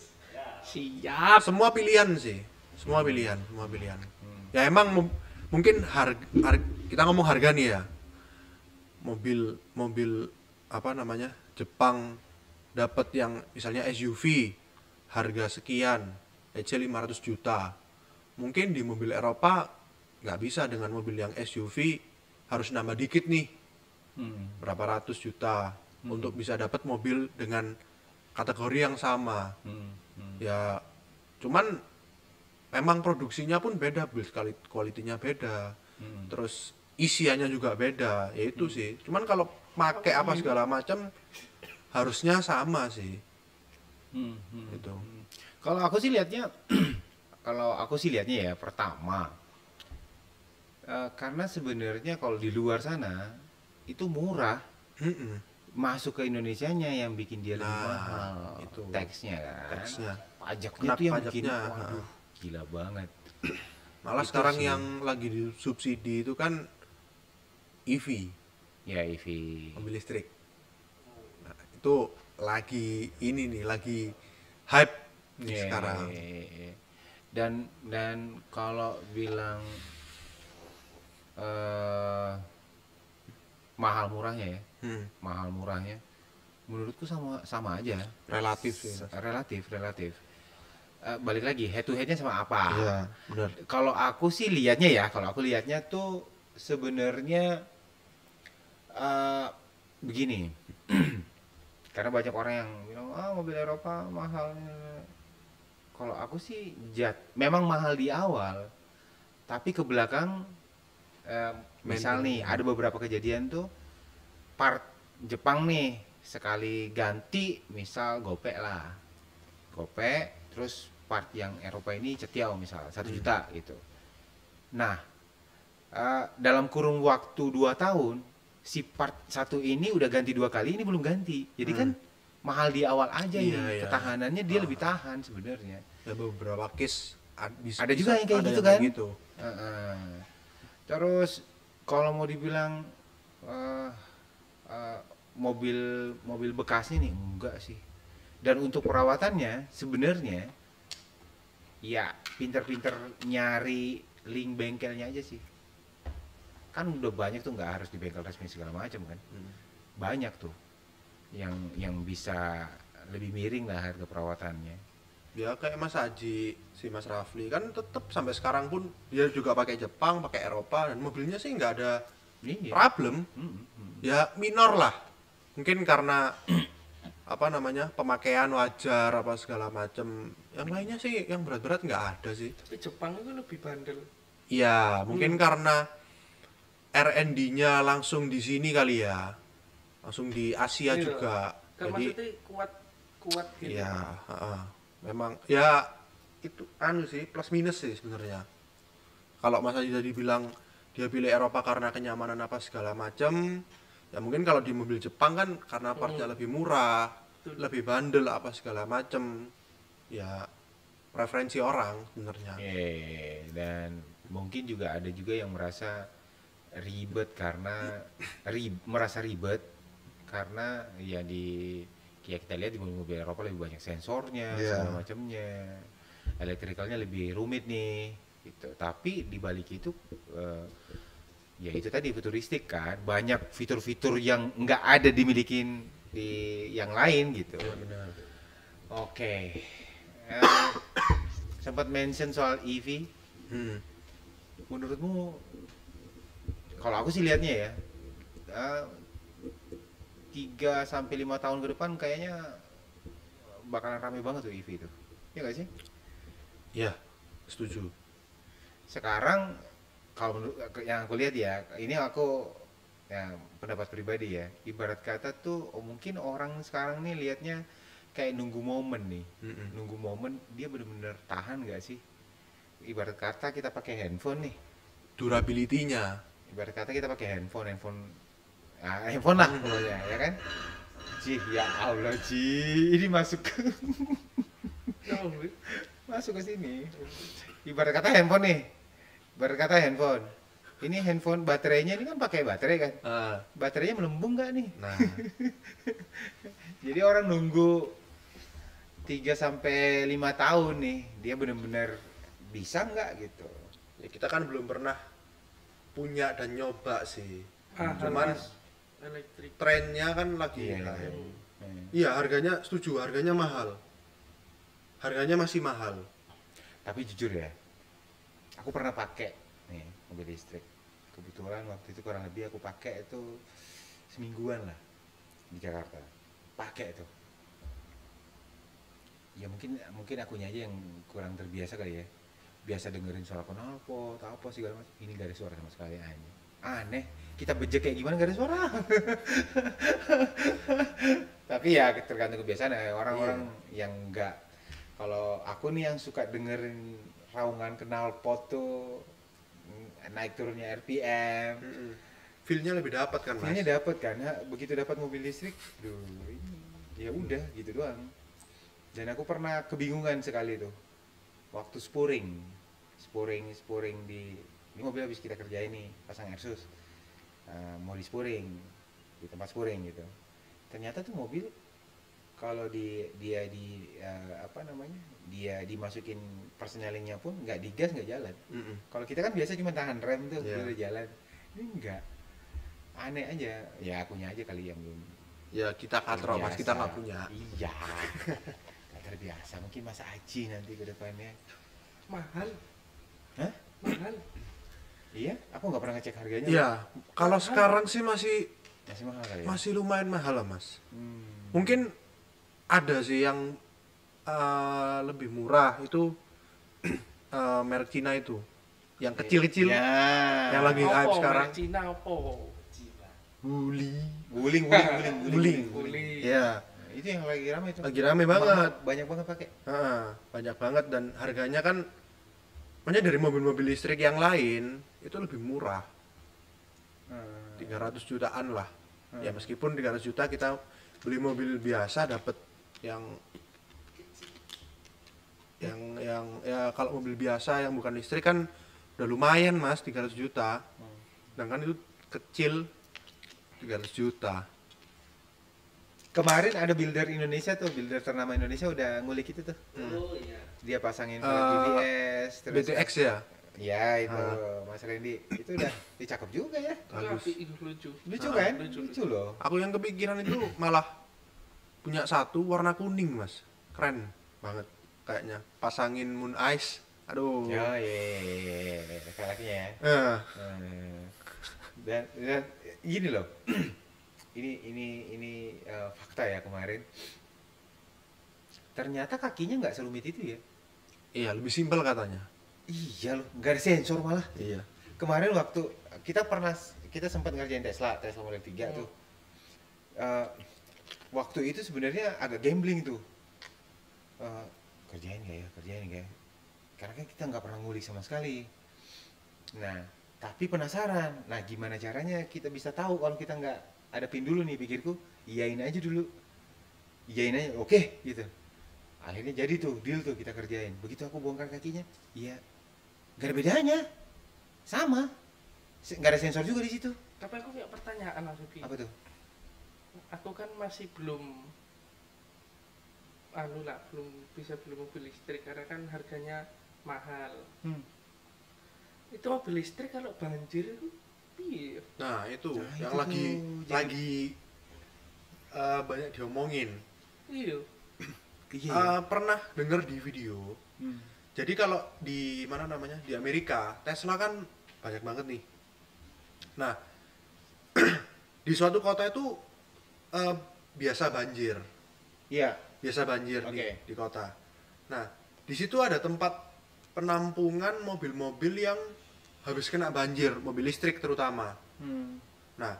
Siap. semua pilihan sih, semua pilihan ya. Emang mungkin kita ngomong harga nih ya, mobil apa namanya Jepang dapat yang misalnya SUV harga sekian, let's say 500 juta. Mungkin di mobil Eropa nggak bisa dengan mobil yang SUV, harus nambah dikit nih, berapa ratus juta untuk bisa dapat mobil dengan kategori yang sama. Ya cuman memang produksinya pun beda, build quality-nya beda, terus isiannya juga beda, ya itu sih. Cuman kalau pakai apa segala macam harusnya sama sih. Gitu. Kalau aku sih lihatnya ya pertama, karena sebenarnya kalau di luar sana itu murah, masuk ke Indonesianya yang bikin dia lebih mahal. Itu Taxnya kan, pajaknya Kena tuh yang bikin, pajaknya, waduh, gila banget. Malah Itu sekarang sih. yang lagi disubsidi itu kan EV, Ya EV. mobil listrik. Nah, itu lagi ini nih, lagi hype nih Iya, sekarang. iya. Dan kalau bilang mahal murahnya ya, mahal murahnya, menurutku sama aja. Relatif sih. Relatif. Balik lagi, head to headnya sama apa? Iya, benar. Kalau aku lihatnya tuh sebenarnya begini. Karena banyak orang yang bilang mobil Eropa mahal. Kalau aku sih memang mahal di awal, tapi ke belakang misal nih ada beberapa kejadian tuh part Jepang nih sekali ganti misal gopek lah, gopek, terus part yang Eropa ini cetiau misal 1 juta gitu. Nah, dalam kurun waktu 2 tahun si part 1 ini udah ganti 2 kali, ini belum ganti. Jadi kan mahal di awal aja Iya, ini. iya. Ketahanannya dia lebih tahan sebenarnya. Ya beberapa case Ada juga yang kayak ada gitu yang kan? gitu. Terus kalau mau dibilang mobil bekasnya nih enggak sih. Dan untuk perawatannya sebenarnya ya pinter-pinter nyari link bengkelnya aja sih. Kan udah banyak tuh, nggak harus di bengkel resmi segala macam kan. Banyak tuh yang bisa lebih miring lah harga perawatannya. Ya kayak Mas Haji, si Mas Rafli kan tetap sampai sekarang pun dia juga pakai Jepang, pakai Eropa, dan mobilnya sih nggak ada Iya. problem. Ya minor lah. Mungkin karena apa namanya, pemakaian wajar apa segala macem. Yang lainnya sih yang berat-berat nggak ada sih. Tapi Jepang itu lebih bandel. Iya, mungkin karena R&D-nya langsung di sini kali ya. Langsung di Asia Iya. juga. Kan Jadi maksudnya kuat gitu. iya, memang ya itu anu sih, plus minus sih sebenarnya. Kalau Mas Haji tadi bilang dia pilih Eropa karena kenyamanan apa segala macam, ya mungkin kalau di mobil Jepang kan karena partnya lebih murah, lebih bandel apa segala macam. Ya preferensi orang sebenarnya. Dan mungkin juga ada juga yang merasa ribet karena merasa ribet karena ya kita lihat di mobil Eropa lebih banyak sensornya, segala macamnya, elektrikalnya lebih rumit nih gitu. Tapi di balik itu ya itu tadi futuristik kan, banyak fitur-fitur yang nggak ada dimilikin di yang lain gitu. Benar. Oke. Sempat mention soal EV. Menurutmu, kalau aku sih lihatnya ya, 3-5 tahun ke depan kayaknya bakalan rame banget tuh EV itu. Ya nggak sih? Ya, setuju. Sekarang kalau menurut yang aku lihat ya, ini aku ya pendapat pribadi ya, ibarat kata tuh mungkin orang sekarang nih lihatnya kayak nunggu momen nih. Nunggu momen, dia bener-bener tahan nggak sih? Ibarat kata kita pakai handphone nih, Durability-nya. ibarat kata kita pakai handphone handphone lah pokoknya, ya kan? Ya Allah, ini masuk masuk ke sini. Ibarat kata handphone nih, ini handphone baterainya ini kan pakai baterai kan, baterainya melembung nggak nih? Nah, Jadi orang nunggu 3-5 tahun nih, dia bener-bener bisa nggak gitu. ya kita kan belum pernah punya dan nyoba sih. Cuman Cuman elektrik. trennya kan lagi naik. Iya, harganya setuju, harganya mahal. Harganya masih mahal. Tapi jujur ya, aku pernah pakai nih mobil listrik. Kebetulan waktu itu kurang lebih aku pakai itu semingguan lah di Jakarta. Pakai itu. Ya mungkin akunya aja yang kurang terbiasa kali ya. Biasa dengerin suara knalpot, apa segala macam. Ini gak ada suara sama sekali, aneh. Kita bejek kayak gimana gak ada suara. Tapi ya tergantung kebiasaan ya, orang-orang yang enggak. Kalau aku nih yang suka dengerin raungan knalpot tuh, naik turunnya RPM, Feel-nya lebih dapat kan, Mas? feelnya dapat kan. Begitu dapat mobil listrik, ya udah gitu doang. Dan aku pernah kebingungan sekali tuh waktu spuring di ini mobil habis kita kerjain nih, pasang Airsus, mau di spuring di tempat spuring gitu. Ternyata tuh mobil kalau dia dimasukin persnelingnya pun nggak digas nggak jalan. Kalau kita kan biasa cuma tahan rem tuh udah jalan, ini enggak, aneh aja. Ya akunya aja kali yang belum. Ya kita katro, Mas, kita nggak punya. Iya. Nggak terbiasa. Mungkin Mas Aji nanti ke depannya. Mahal. Hah? Mahal. Iya? Aku nggak pernah ngecek harganya. Ya, kalau sekarang sih masih Mahal kali ya? masih lumayan mahal lah, Mas. Hmm. Mungkin ada sih yang lebih murah itu merek Cina itu, yang kecil-kecil, Ya. yang lagi hype sekarang. Cina apa? Bully. Guling. Uli. Ya, Itu yang lagi ramai itu. lagi rame banget. Banyak banget pakai. Banyak banget dan harganya kan makanya dari mobil-mobil listrik yang lain itu lebih murah. 300 jutaan lah. Ya meskipun 300 juta kita beli mobil biasa dapat yang ya kalau mobil biasa yang bukan listrik kan udah lumayan Mas 300 juta. Sedangkan itu kecil 300 juta. Kemarin ada builder Indonesia tuh, builder ternama Indonesia udah ngulik itu tuh. Oh iya. Dia pasangin BBS terus BTX ya? Ya itu Mas Randy itu udah dicakep juga ya. Bagus. Itu lucu. Lucu kan? lucu. Lucu loh. Aku yang kepikiran itu malah punya satu warna kuning Mas. Keren banget kayaknya. Pasangin Moon Ice. Aduh. Ya, karakternya ya. Eh, Dan gini loh. ini fakta ya kemarin. Ternyata kakinya nggak serumit itu ya. iya, lebih simpel katanya. Iya loh, nggak ada sensor malah. Iya. Kemarin waktu kita sempat ngerjain Tesla Model 3 tuh. Waktu itu sebenarnya agak gambling tuh. Kerjain nggak ya? Karena kan kita nggak pernah ngulik sama sekali. Nah, tapi penasaran. Nah, gimana caranya kita bisa tahu kalau kita nggak ada pin dulu nih, pikirku, iyain aja dulu. Iyain aja, oke, gitu. Akhirnya jadi tuh, deal tuh kita kerjain. Begitu aku bongkar kakinya, iya, nggak ada bedanya. Sama. Nggak ada sensor juga di situ. Tapi aku punya pertanyaan Mas Uki. Apa tuh? Aku kan masih belum belum bisa beli mobil listrik karena kan harganya mahal. Itu mobil listrik kalau banjir itu piye? Nah, itu Nah, yang itu lagi tuh, banyak diomongin. Iya. Pernah dengar di video. Jadi kalau di mana namanya? Di Amerika, Tesla kan banyak banget nih. Nah, di suatu kota itu biasa banjir. Iya. Biasa banjir di kota. Nah, di situ ada tempat penampungan mobil-mobil yang habis kena banjir, mobil listrik terutama. Nah,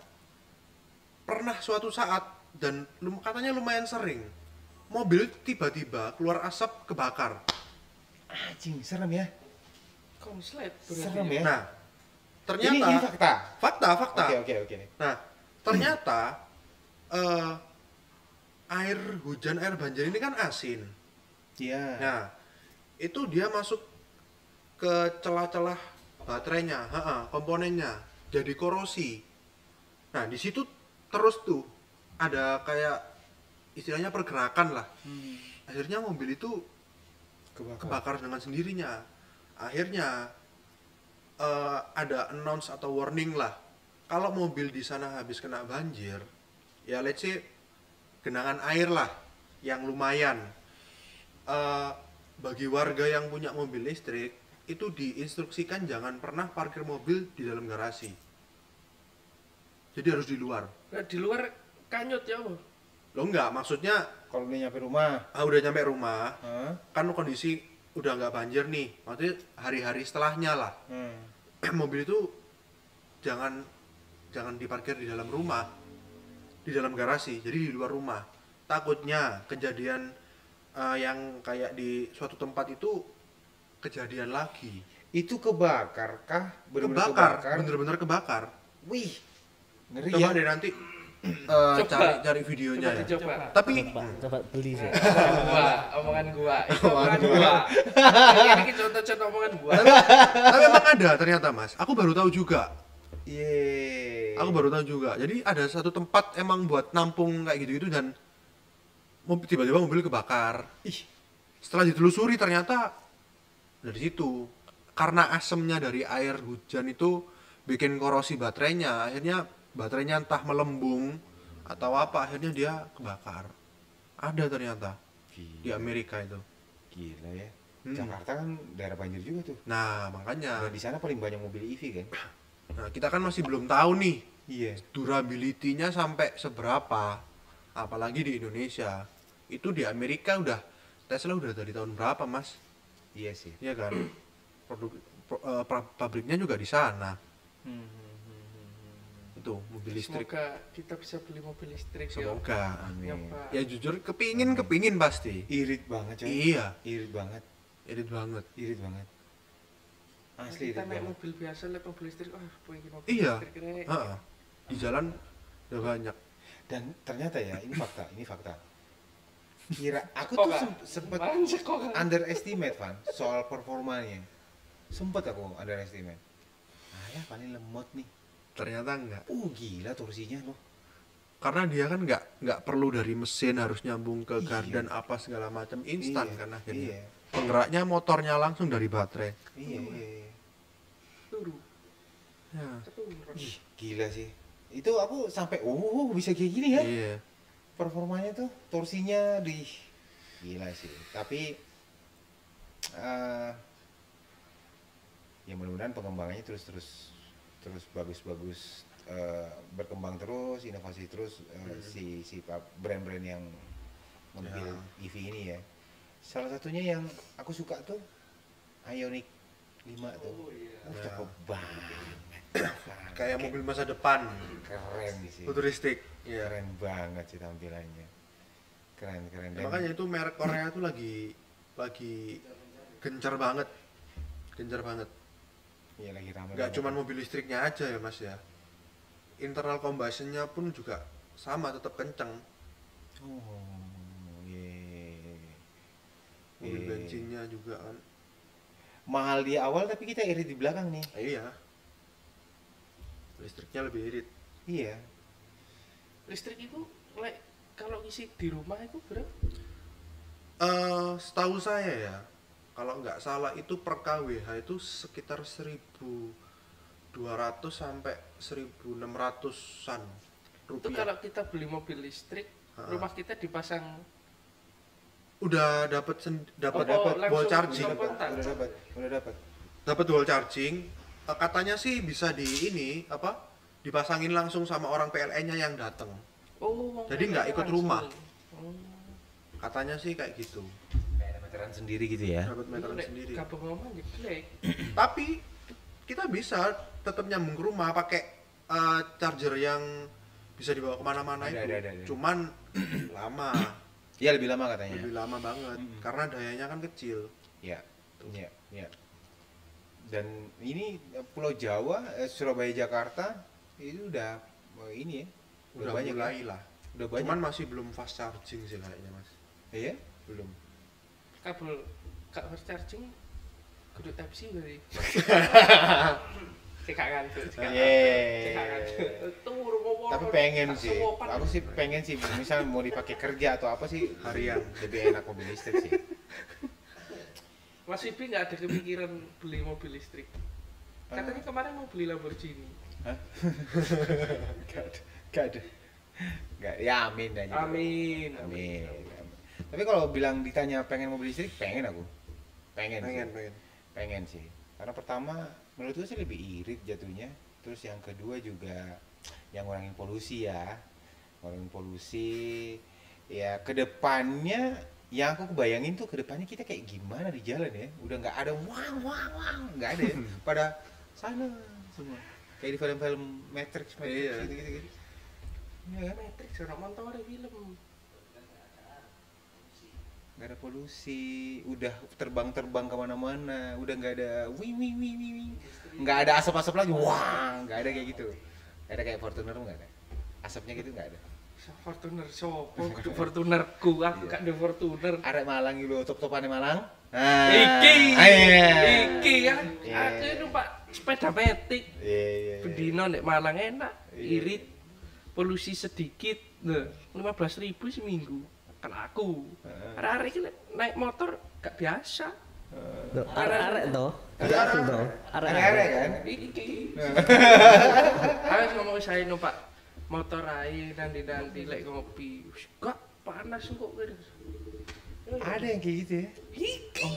pernah suatu saat dan katanya lumayan sering, mobil tiba-tiba keluar asap kebakar. Anjing, serem ya. Konslet. Serem ya. Nah, ternyata Ini fakta. fakta. Oke. Nah, ternyata air hujan, air banjir ini kan asin. Iya. Nah, itu dia masuk ke celah-celah baterainya, komponennya, jadi korosi. Nah, di situ terus tuh ada kayak istilahnya pergerakan lah. Akhirnya mobil itu kebakar dengan sendirinya. Akhirnya ada announce atau warning lah. Kalau mobil di sana habis kena banjir, ya let's say genangan air lah yang lumayan. Bagi warga yang punya mobil listrik itu diinstruksikan jangan pernah parkir mobil di dalam garasi. Jadi harus di luar. Nah, di luar kanyut ya, Bang. Lo enggak, maksudnya Kalau udah nyampe rumah, udah nyampe rumah, Hah? kan kondisi udah nggak banjir nih. Maksudnya hari-hari setelahnya lah. Mobil itu jangan diparkir di dalam rumah, di dalam garasi, jadi di luar rumah. Takutnya kejadian yang kayak di suatu tempat itu kejadian lagi. Itu kebakar kah? Bener-bener kebakar. Wih, ngeri Coba ya. deh nanti Coba. cari videonya Coba ya. dicoba. Tapi Coba beli sih. Omongan gua. Itu omongan gua. Ini contoh-contoh omongan gua. tapi emang ada ternyata Mas. Aku baru tahu juga. Iya. Aku baru tahu juga. Jadi ada satu tempat emang buat nampung kayak gitu-gitu dan tiba-tiba mobil kebakar. Setelah ditelusuri ternyata dari situ. Karena asemnya dari air hujan itu bikin korosi baterainya. Akhirnya baterainya entah melembung atau apa, akhirnya dia kebakar. Ada ternyata di Amerika itu. Gila ya. Jakarta kan daerah banjir juga tuh. Nah, makanya. Nah, di sana paling banyak mobil EV kan. Nah, kita kan masih belum tahu nih Iya. durability-nya sampai seberapa. Apalagi di Indonesia. Itu di Amerika Tesla udah dari tahun berapa, Mas? Iya sih. Iya kan? Pabriknya juga di sana. itu mobil listrik. Semoga kita bisa beli mobil listrik ya. Semoga. Ya, Amin. Pak. Ya jujur kepingin pasti. Irit banget coy. Iya, Irit banget. irit banget. Irit banget. Asli Kita irit naik banget. mobil biasa, lihat mobil listrik, pengen mobil Iya. listrik rek. Heeh. Di jalan udah banyak. Dan ternyata ya, ini fakta. Kira aku Kok tuh nggak? sempet Manjek kok nggak? underestimate Van soal performanya. Sempet aku underestimate. Ya paling lemot nih. Ternyata enggak. Gila torsinya loh. Karena dia kan nggak perlu dari mesin harus nyambung ke Iya. gardan apa segala macam, instan Iya, kan akhirnya. iya. Penggeraknya motornya langsung dari baterai. Iya. Turu, Ya. keturun. Ih, gila sih. Itu aku sampai bisa kayak gini ya. Iya. Performanya tuh torsinya gila sih. Tapi ya mudah-mudahan pengembangannya terus bagus-bagus, berkembang terus, inovasi terus, si brand-brand yang mobil EV ini ya. Salah satunya yang aku suka tuh Ioniq 5 tuh. Cakep banget. Kayak mobil masa depan, Keren sih. futuristik. Iya. Keren banget sih tampilannya. Keren. Ya, makanya itu merek Korea tuh lagi gencar banget. Iya lagi ramai. Nggak cuma mobil listriknya aja ya Mas ya. Internal combustionnya pun juga sama, tetap kenceng. Iya. Mobil bensinnya juga kan. Mahal di awal tapi kita irit di belakang nih. Iya. Listriknya lebih irit. Iya. Listrik itu kalau isi di rumah itu berapa? Setahu saya ya, kalau nggak salah itu per kWh itu sekitar 1.200 sampai 1.600-an Itu rupiah. kalau kita beli mobil listrik, rumah kita dipasang Udah dapat Apa wall langsung charging. langsung kontak? Udah dapat. Dapat wall charging. Katanya sih bisa dipasangin langsung sama orang PLN-nya yang datang. Jadi nggak ikut langsung. rumah. Katanya sih kayak gitu. Kayak ada meteran sendiri gitu ya. Dapat meteran Nek sendiri. kabel ngomong jelek. Tapi kita bisa tetap nyambung ke rumah pakai charger yang bisa dibawa kemana-mana itu. Ada. Cuman lama, Iya lebih lama katanya. lebih lama banget. Karena dayanya kan kecil. Iya. Dan ini Pulau Jawa, Surabaya, Jakarta itu udah ini ya. Udah banyak mulai ya. lah. Udah banyak. Cuman masih belum fast charging sih kayaknya Mas. Iya? Belum. Kabel fast charging kudu type C berarti. Cek ngantuk. Turu ngomong. Tapi pengen sih. Aku sih pengen sih misal mau dipakai kerja atau apa sih Harian. lebih enak mobil listrik sih. Mas Ibi nggak ada kepikiran beli mobil listrik. Katanya kemarin mau beli Lamborghini. Gak ada. Ya amin aja. Amin. Tapi kalau bilang ditanya pengen mobil listrik, pengen aku. Pengen. Pengen sih. Karena pertama menurutku sih lebih irit jatuhnya. Terus yang kedua juga yang ngurangin polusi ya. Ngurangin polusi. Ya kedepannya yang aku kebayangin tuh kedepannya kita kayak gimana di jalan ya. Udah nggak ada wang nggak ada ya. Pada sana semua. Kayak di film-film Matrix Iya. gitu. Ya kan? Matrix orang motor film. Nggak ada polusi, udah terbang kemana-mana, udah nggak ada wing, nggak ada asap lagi, wah, nggak ada kayak gitu, nggak ada kayak Fortuner, nggak ada, asapnya gitu nggak ada. Fortuner sopo kudu Fortunerku, aku gak ada Fortuner. Arek Malang gitu, top-topannya Malang. Iki ya, Iya. aku numpak sepeda metik. Iya. Bedino nek Malang enak, Iya. irit, polusi sedikit, nah 15.000 seminggu. Kan aku, arek-arek iki naik motor gak biasa. Arek-arek toh. Iya. Toh. Arek kan? Iki. Harus ngomong saya numpak motor ae nanti lek ngopi. Wis, gak panas kok kene. Ada yang kayak gitu ya? Iki.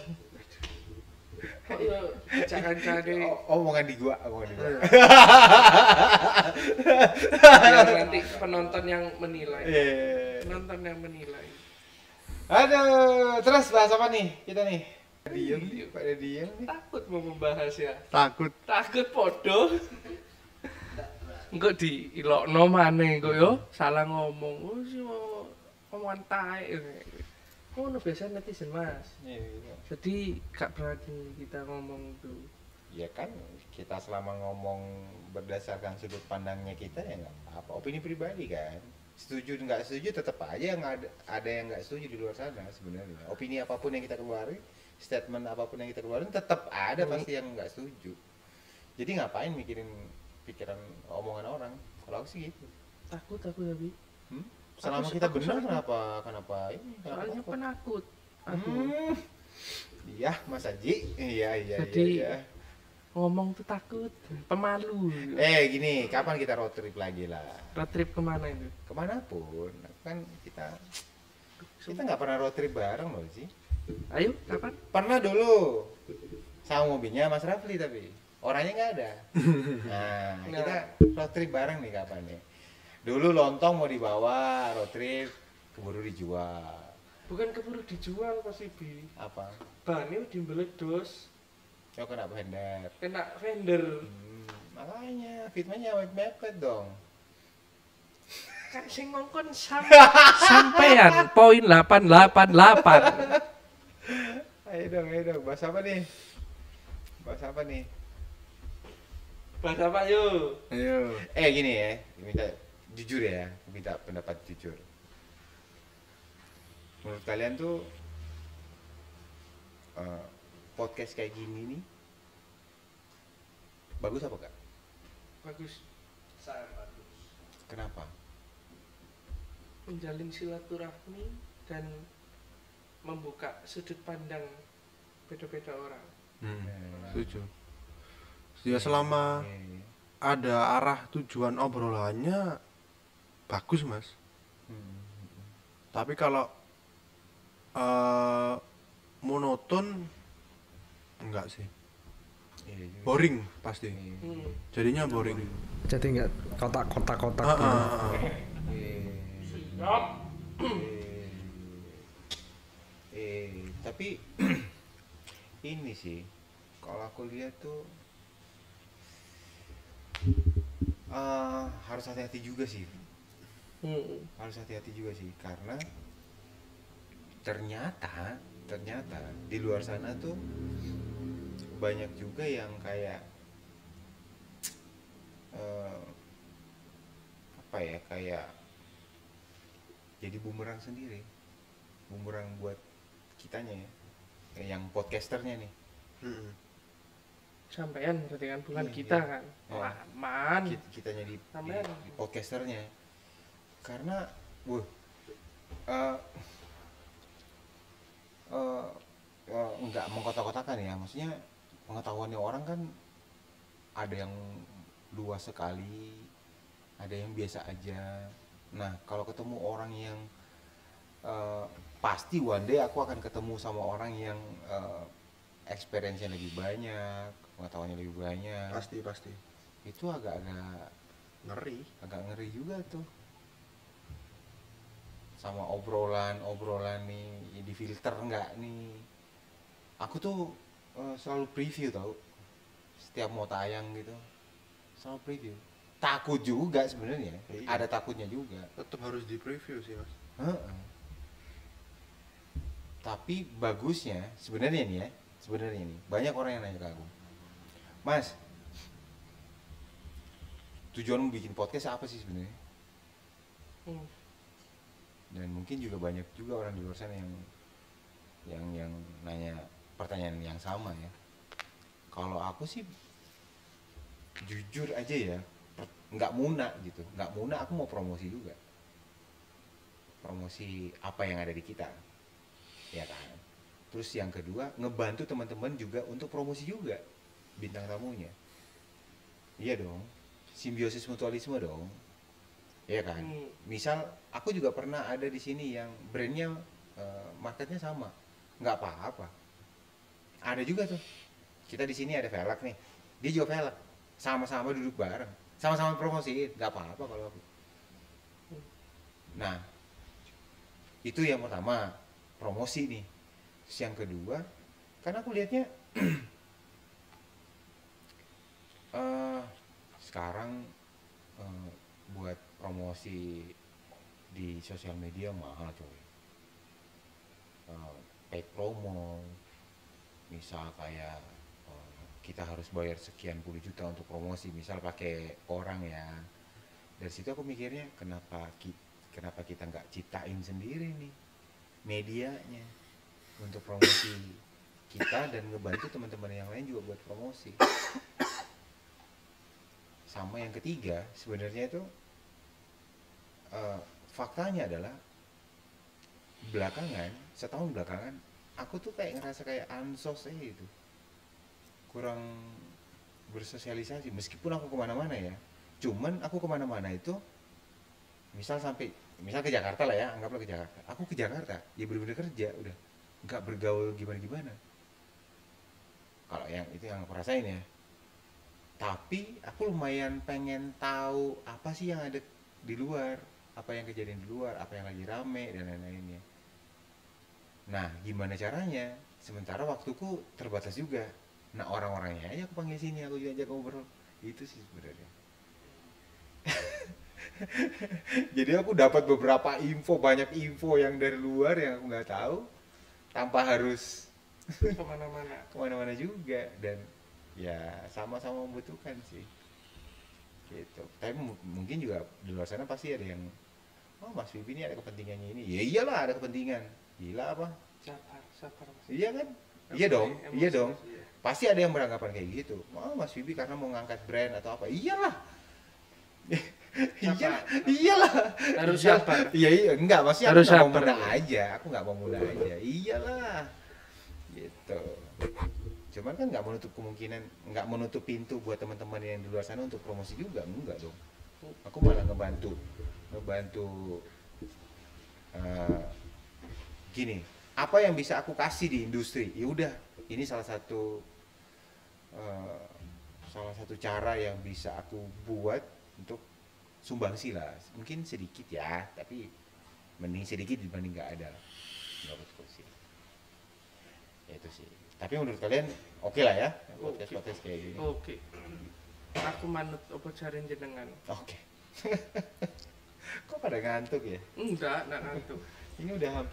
Kok yo jangan-jangan Omongan di gua. biar nanti penonton yang menilai. Iya. Penonton yang menilai. Aduh, terus bahas apa nih kita nih? Pada diem nih. Takut mau membahas ya. Takut. Takut podo. engko diilokno maneh engko yo salah ngomong. Oh sih mau omongan taek. Ngono biasa netizen Mas. Iya. Jadi gak berani kita ngomong tuh. Ya kan kita selama ngomong berdasarkan sudut pandangnya kita ya nggak apa opini pribadi kan, setuju nggak setuju tetap aja yang ada yang nggak setuju di luar sana sebenarnya. Opini apapun yang kita keluarin, statement apapun yang kita keluarin tetap ada pasti yang nggak setuju. Jadi ngapain mikirin pikiran omongan orang, kalau aku sih gitu. Takut aku tapi. Selama kita benar kenapa ini Soalnya takut? penakut. Aku Iya Mas Haji, iya. Jadi- ngomong tuh takut, pemalu. Gini, kapan kita road trip lagi lah? Road trip kemana itu? Kemanapun, kan kita nggak pernah road trip bareng loh sih. Ayo, kapan? Pernah dulu sama mobilnya Mas Rafli tapi orangnya nggak ada. Nah, kita road trip bareng nih kapan nih? Dulu lontong mau dibawa road trip, keburu dijual. Bukan keburu dijual pasti bi. Apa? Bannya dimbeledos, Yo kena vendor. kena vendor. Makanya fitnahnya mepet dong. Kan sing ngongkon sampean poin 888. Ayo dong, bahas apa nih? Bahasa apa yuk? Ayo. Gini ya, minta pendapat jujur. Menurut kalian tuh podcast kayak gini nih bagus apa kak? Bagus. Sangat bagus. Kenapa? Menjalin silaturahmi dan membuka sudut pandang beda-beda orang. Setuju. Ya selama Iya. ada arah tujuan obrolannya bagus Mas. Tapi kalau monoton enggak sih. Iya juga. Boring pasti. Iya. Jadinya boring. Jadi nggak kotak-kotak Ah, gitu. ah, ah. Siap. Tapi ini sih kalau aku lihat tuh harus hati-hati juga sih. Harus hati-hati juga sih karena ternyata di luar sana tuh banyak juga yang kayak kayak jadi bumerang sendiri, bumerang buat kitanya ya, yang podcasternya nih. Sampean berarti kan bukan Iya, kita iya. kan. Ya. Wah, aman. Kitanya di Sampean. podcasternya karena nggak mengkotak-kotakan ya, maksudnya pengetahuannya orang kan ada yang luas sekali, ada yang biasa aja. Nah kalau ketemu orang yang pasti one day aku akan ketemu sama orang yang experience-nya lebih banyak, pengetahuannya lebih banyak, Pasti itu agak-agak ngeri. agak ngeri juga tuh, sama obrolan nih di filter nggak nih. Aku tuh selalu preview tau, setiap mau tayang gitu selalu preview. Takut juga sebenarnya, Iya. ada takutnya juga. Tetap harus di preview sih Mas. Heeh. Tapi bagusnya sebenarnya nih banyak orang yang nanya ke aku, Mas, tujuanmu bikin podcast apa sih sebenarnya? Dan mungkin juga banyak juga orang di luar sana yang nanya pertanyaan yang sama ya. Kalau aku sih jujur aja ya, nggak muna gitu, aku mau promosi juga, promosi apa yang ada di kita, ya kan. Terus yang kedua ngebantu teman-teman juga untuk promosi juga bintang tamunya, iya dong, simbiosis mutualisme dong, ya kan. Misal aku juga pernah ada di sini yang brandnya marketnya sama, nggak apa-apa. Ada juga tuh, kita di sini ada velg nih, dia juga velg, sama-sama duduk bareng, sama-sama promosiin, nggak apa-apa kalau aku. Nah itu yang pertama, promosi nih. Terus yang kedua, karena aku lihatnya sekarang buat promosi di sosial media mahal coy. Paid promo, misal kayak kita harus bayar sekian puluh juta untuk promosi, misal pakai orang ya. Dari situ aku mikirnya kenapa kita nggak ciptain sendiri nih medianya untuk promosi kita dan ngebantu teman-teman yang lain juga buat promosi. Sama yang ketiga sebenarnya itu faktanya adalah setahun belakangan aku tuh kayak ngerasa kayak ansos gitu, kurang bersosialisasi. Meskipun aku kemana-mana ya, cuman aku kemana-mana itu misal ke Jakarta lah ya, anggaplah ke Jakarta, aku ke Jakarta ya bener-bener kerja udah, nggak bergaul gimana-gimana. Kalau yang itu yang aku rasain ya, tapi aku lumayan pengen tahu apa sih yang ada di luar, apa yang kejadian di luar, apa yang lagi rame dan lain-lainnya. Nah, gimana caranya? Sementara waktuku terbatas juga. Nah, orang-orangnya aja aku panggil sini, aku juga ajak ngobrol. Itu sih sebenarnya. Jadi aku dapat beberapa info, banyak info yang dari luar yang aku nggak tahu, tanpa harus kemana-mana juga. Dan ya sama-sama membutuhkan sih. Gitu. Tapi mungkin juga di luar sana pasti ada yang, oh Mas Vivi ini ada kepentingannya ini. Ya iyalah ada kepentingan. Gila apa? Sabar. Iya kan? Iya dong. Pasti ada yang beranggapan kayak gitu. Oh Mas Vivi karena mau ngangkat brand atau apa? Iyalah. Iyalah. Harus sabar. Iya, enggak, maksudnya harus aku nggak mau sabar. mudah aja. Aku nggak mau mudah aja. Iyalah. Gitu. Cuman kan nggak menutup pintu buat teman-teman yang di luar sana untuk promosi juga, enggak dong. Aku malah ngebantu gini, apa yang bisa aku kasih di industri? Ya udah, ini salah satu cara yang bisa aku buat untuk sumbangsi lah. Mungkin sedikit ya, tapi mending sedikit dibanding nggak ada. Menurutku sih. Ya itu sih. Tapi menurut kalian oke lah ya, podcast kayak gini. Oke. Aku manut apa cariin jenengan. Oke. Kok pada ngantuk ya? Enggak ngantuk. Ini udah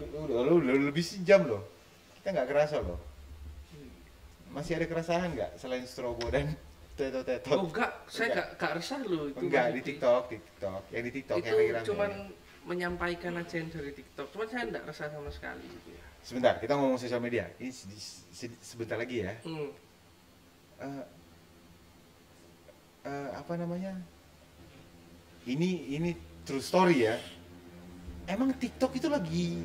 lebih sejam loh. Kita nggak kerasa loh. Masih ada keresahan nggak selain strobo dan tetot? Oh enggak, saya enggak resah loh itu. Enggak, di TikTok. Yang di TikTok itu yang lagi rame. cuman menyampaikan aja yang dari TikTok. Cuman saya enggak resah sama sekali gitu ya. Sebentar, kita ngomong sosial media. Ini sebentar lagi ya. Apa namanya? Ini true story ya. Emang TikTok itu lagi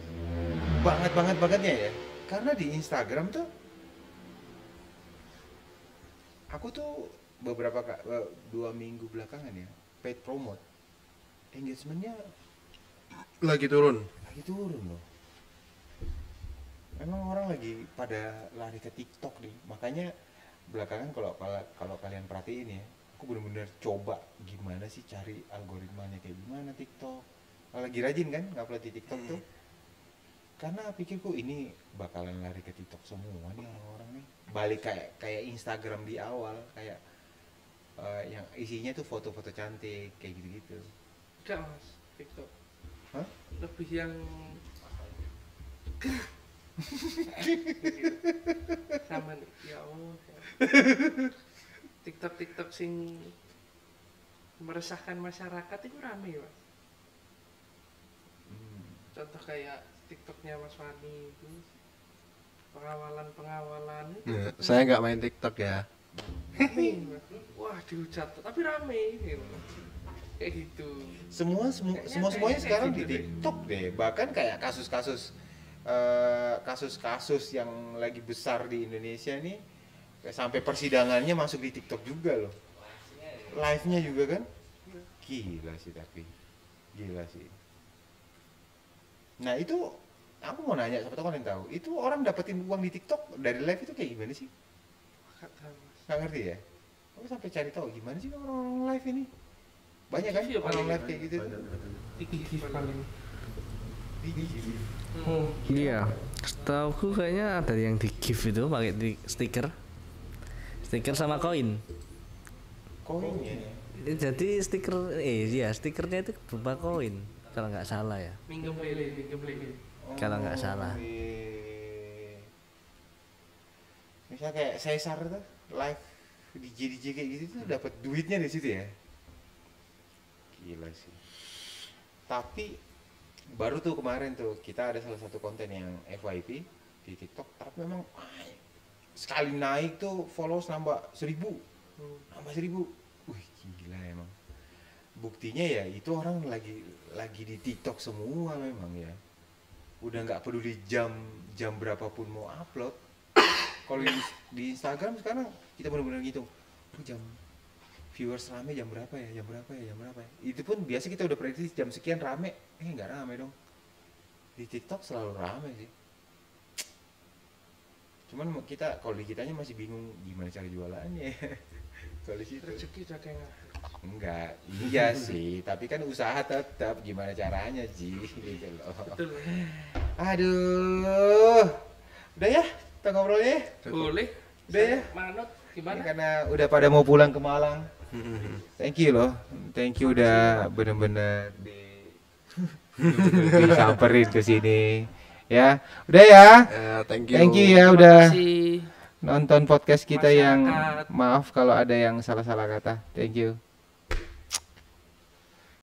bangetnya ya. Karena di Instagram tuh aku tuh beberapa 2 minggu belakangan ya paid promote, engagementnya Lagi turun. loh. Emang orang lagi pada lari ke TikTok nih. Makanya belakangan kalau kalian perhatiin ya, aku bener-bener coba gimana sih cari algoritmanya kayak gimana TikTok. Lagi rajin kan ngupload di TikTok tuh. Karena pikirku ini bakalan lari ke TikTok semua nih orang-orang nih. Balik kayak Instagram di awal, kayak yang isinya tuh foto-foto cantik kayak gitu-gitu. Enggak Mas, TikTok. Hah? Lebih yang sama nih, ya Allah. TikTok sing meresahkan masyarakat itu rame Mas. Contoh kayak TikToknya Mas Fani itu pengawalan itu. Saya nggak main TikTok ya. Rame, Mas. Wah dihujat tapi rame gitu. Kayak gitu. Semuanya sekarang di TikTok deh. Bahkan kayak kasus-kasus yang lagi besar di Indonesia nih, kayak sampai persidangannya masuk di TikTok juga loh. Live-nya juga kan? Gila sih. Nah itu aku mau nanya, siapa tahu kalian tahu, itu orang dapetin uang di TikTok dari live itu kayak gimana sih? Nggak ngerti ya? Aku sampai cari tahu gimana sih orang live ini. Banyak kan orang live kayak gitu. Dikit paling. Iya, setauku kayaknya ada yang di gift itu pakai stiker sama koin. Koinnya. Jadi stikernya itu berupa koin kalau nggak salah ya. Minjem lele. Kalau nggak salah. Misalnya kayak Caesar tuh live DJ kayak gitu tuh dapat duitnya di situ ya. Gila sih. Tapi baru tuh kemarin tuh kita ada salah satu konten yang FYP di TikTok, tapi memang sekali naik tuh followers nambah 1000. Wih, gila emang. Buktinya ya itu orang lagi di TikTok semua memang ya. Udah nggak peduli jam berapapun mau upload. Kalau di Instagram sekarang kita benar-benar ngitung, jam viewers rame jam berapa ya. Itu pun biasa kita udah prediksi jam sekian rame, nggak rame dong. Di TikTok selalu rame sih. Cuman kita kalau di kitanya masih bingung gimana cara jualannya. Kalau di situ Rezeki saking enggak, iya sih, tapi kan usaha tetap gimana caranya Ji gitu loh. betul. Aduh. Udah ya, kita ngobrolnya. Boleh. Udah ya. Manut Ini gimana? karena udah pada mau pulang ke Malang. Thank you loh. Thank you udah bener-bener disamperin ke sini. Ya, udah ya. Thank you. Thank you ya Terima udah kasih. nonton podcast kita yang Masyarakat. maaf kalau ada yang salah-salah kata. Thank you.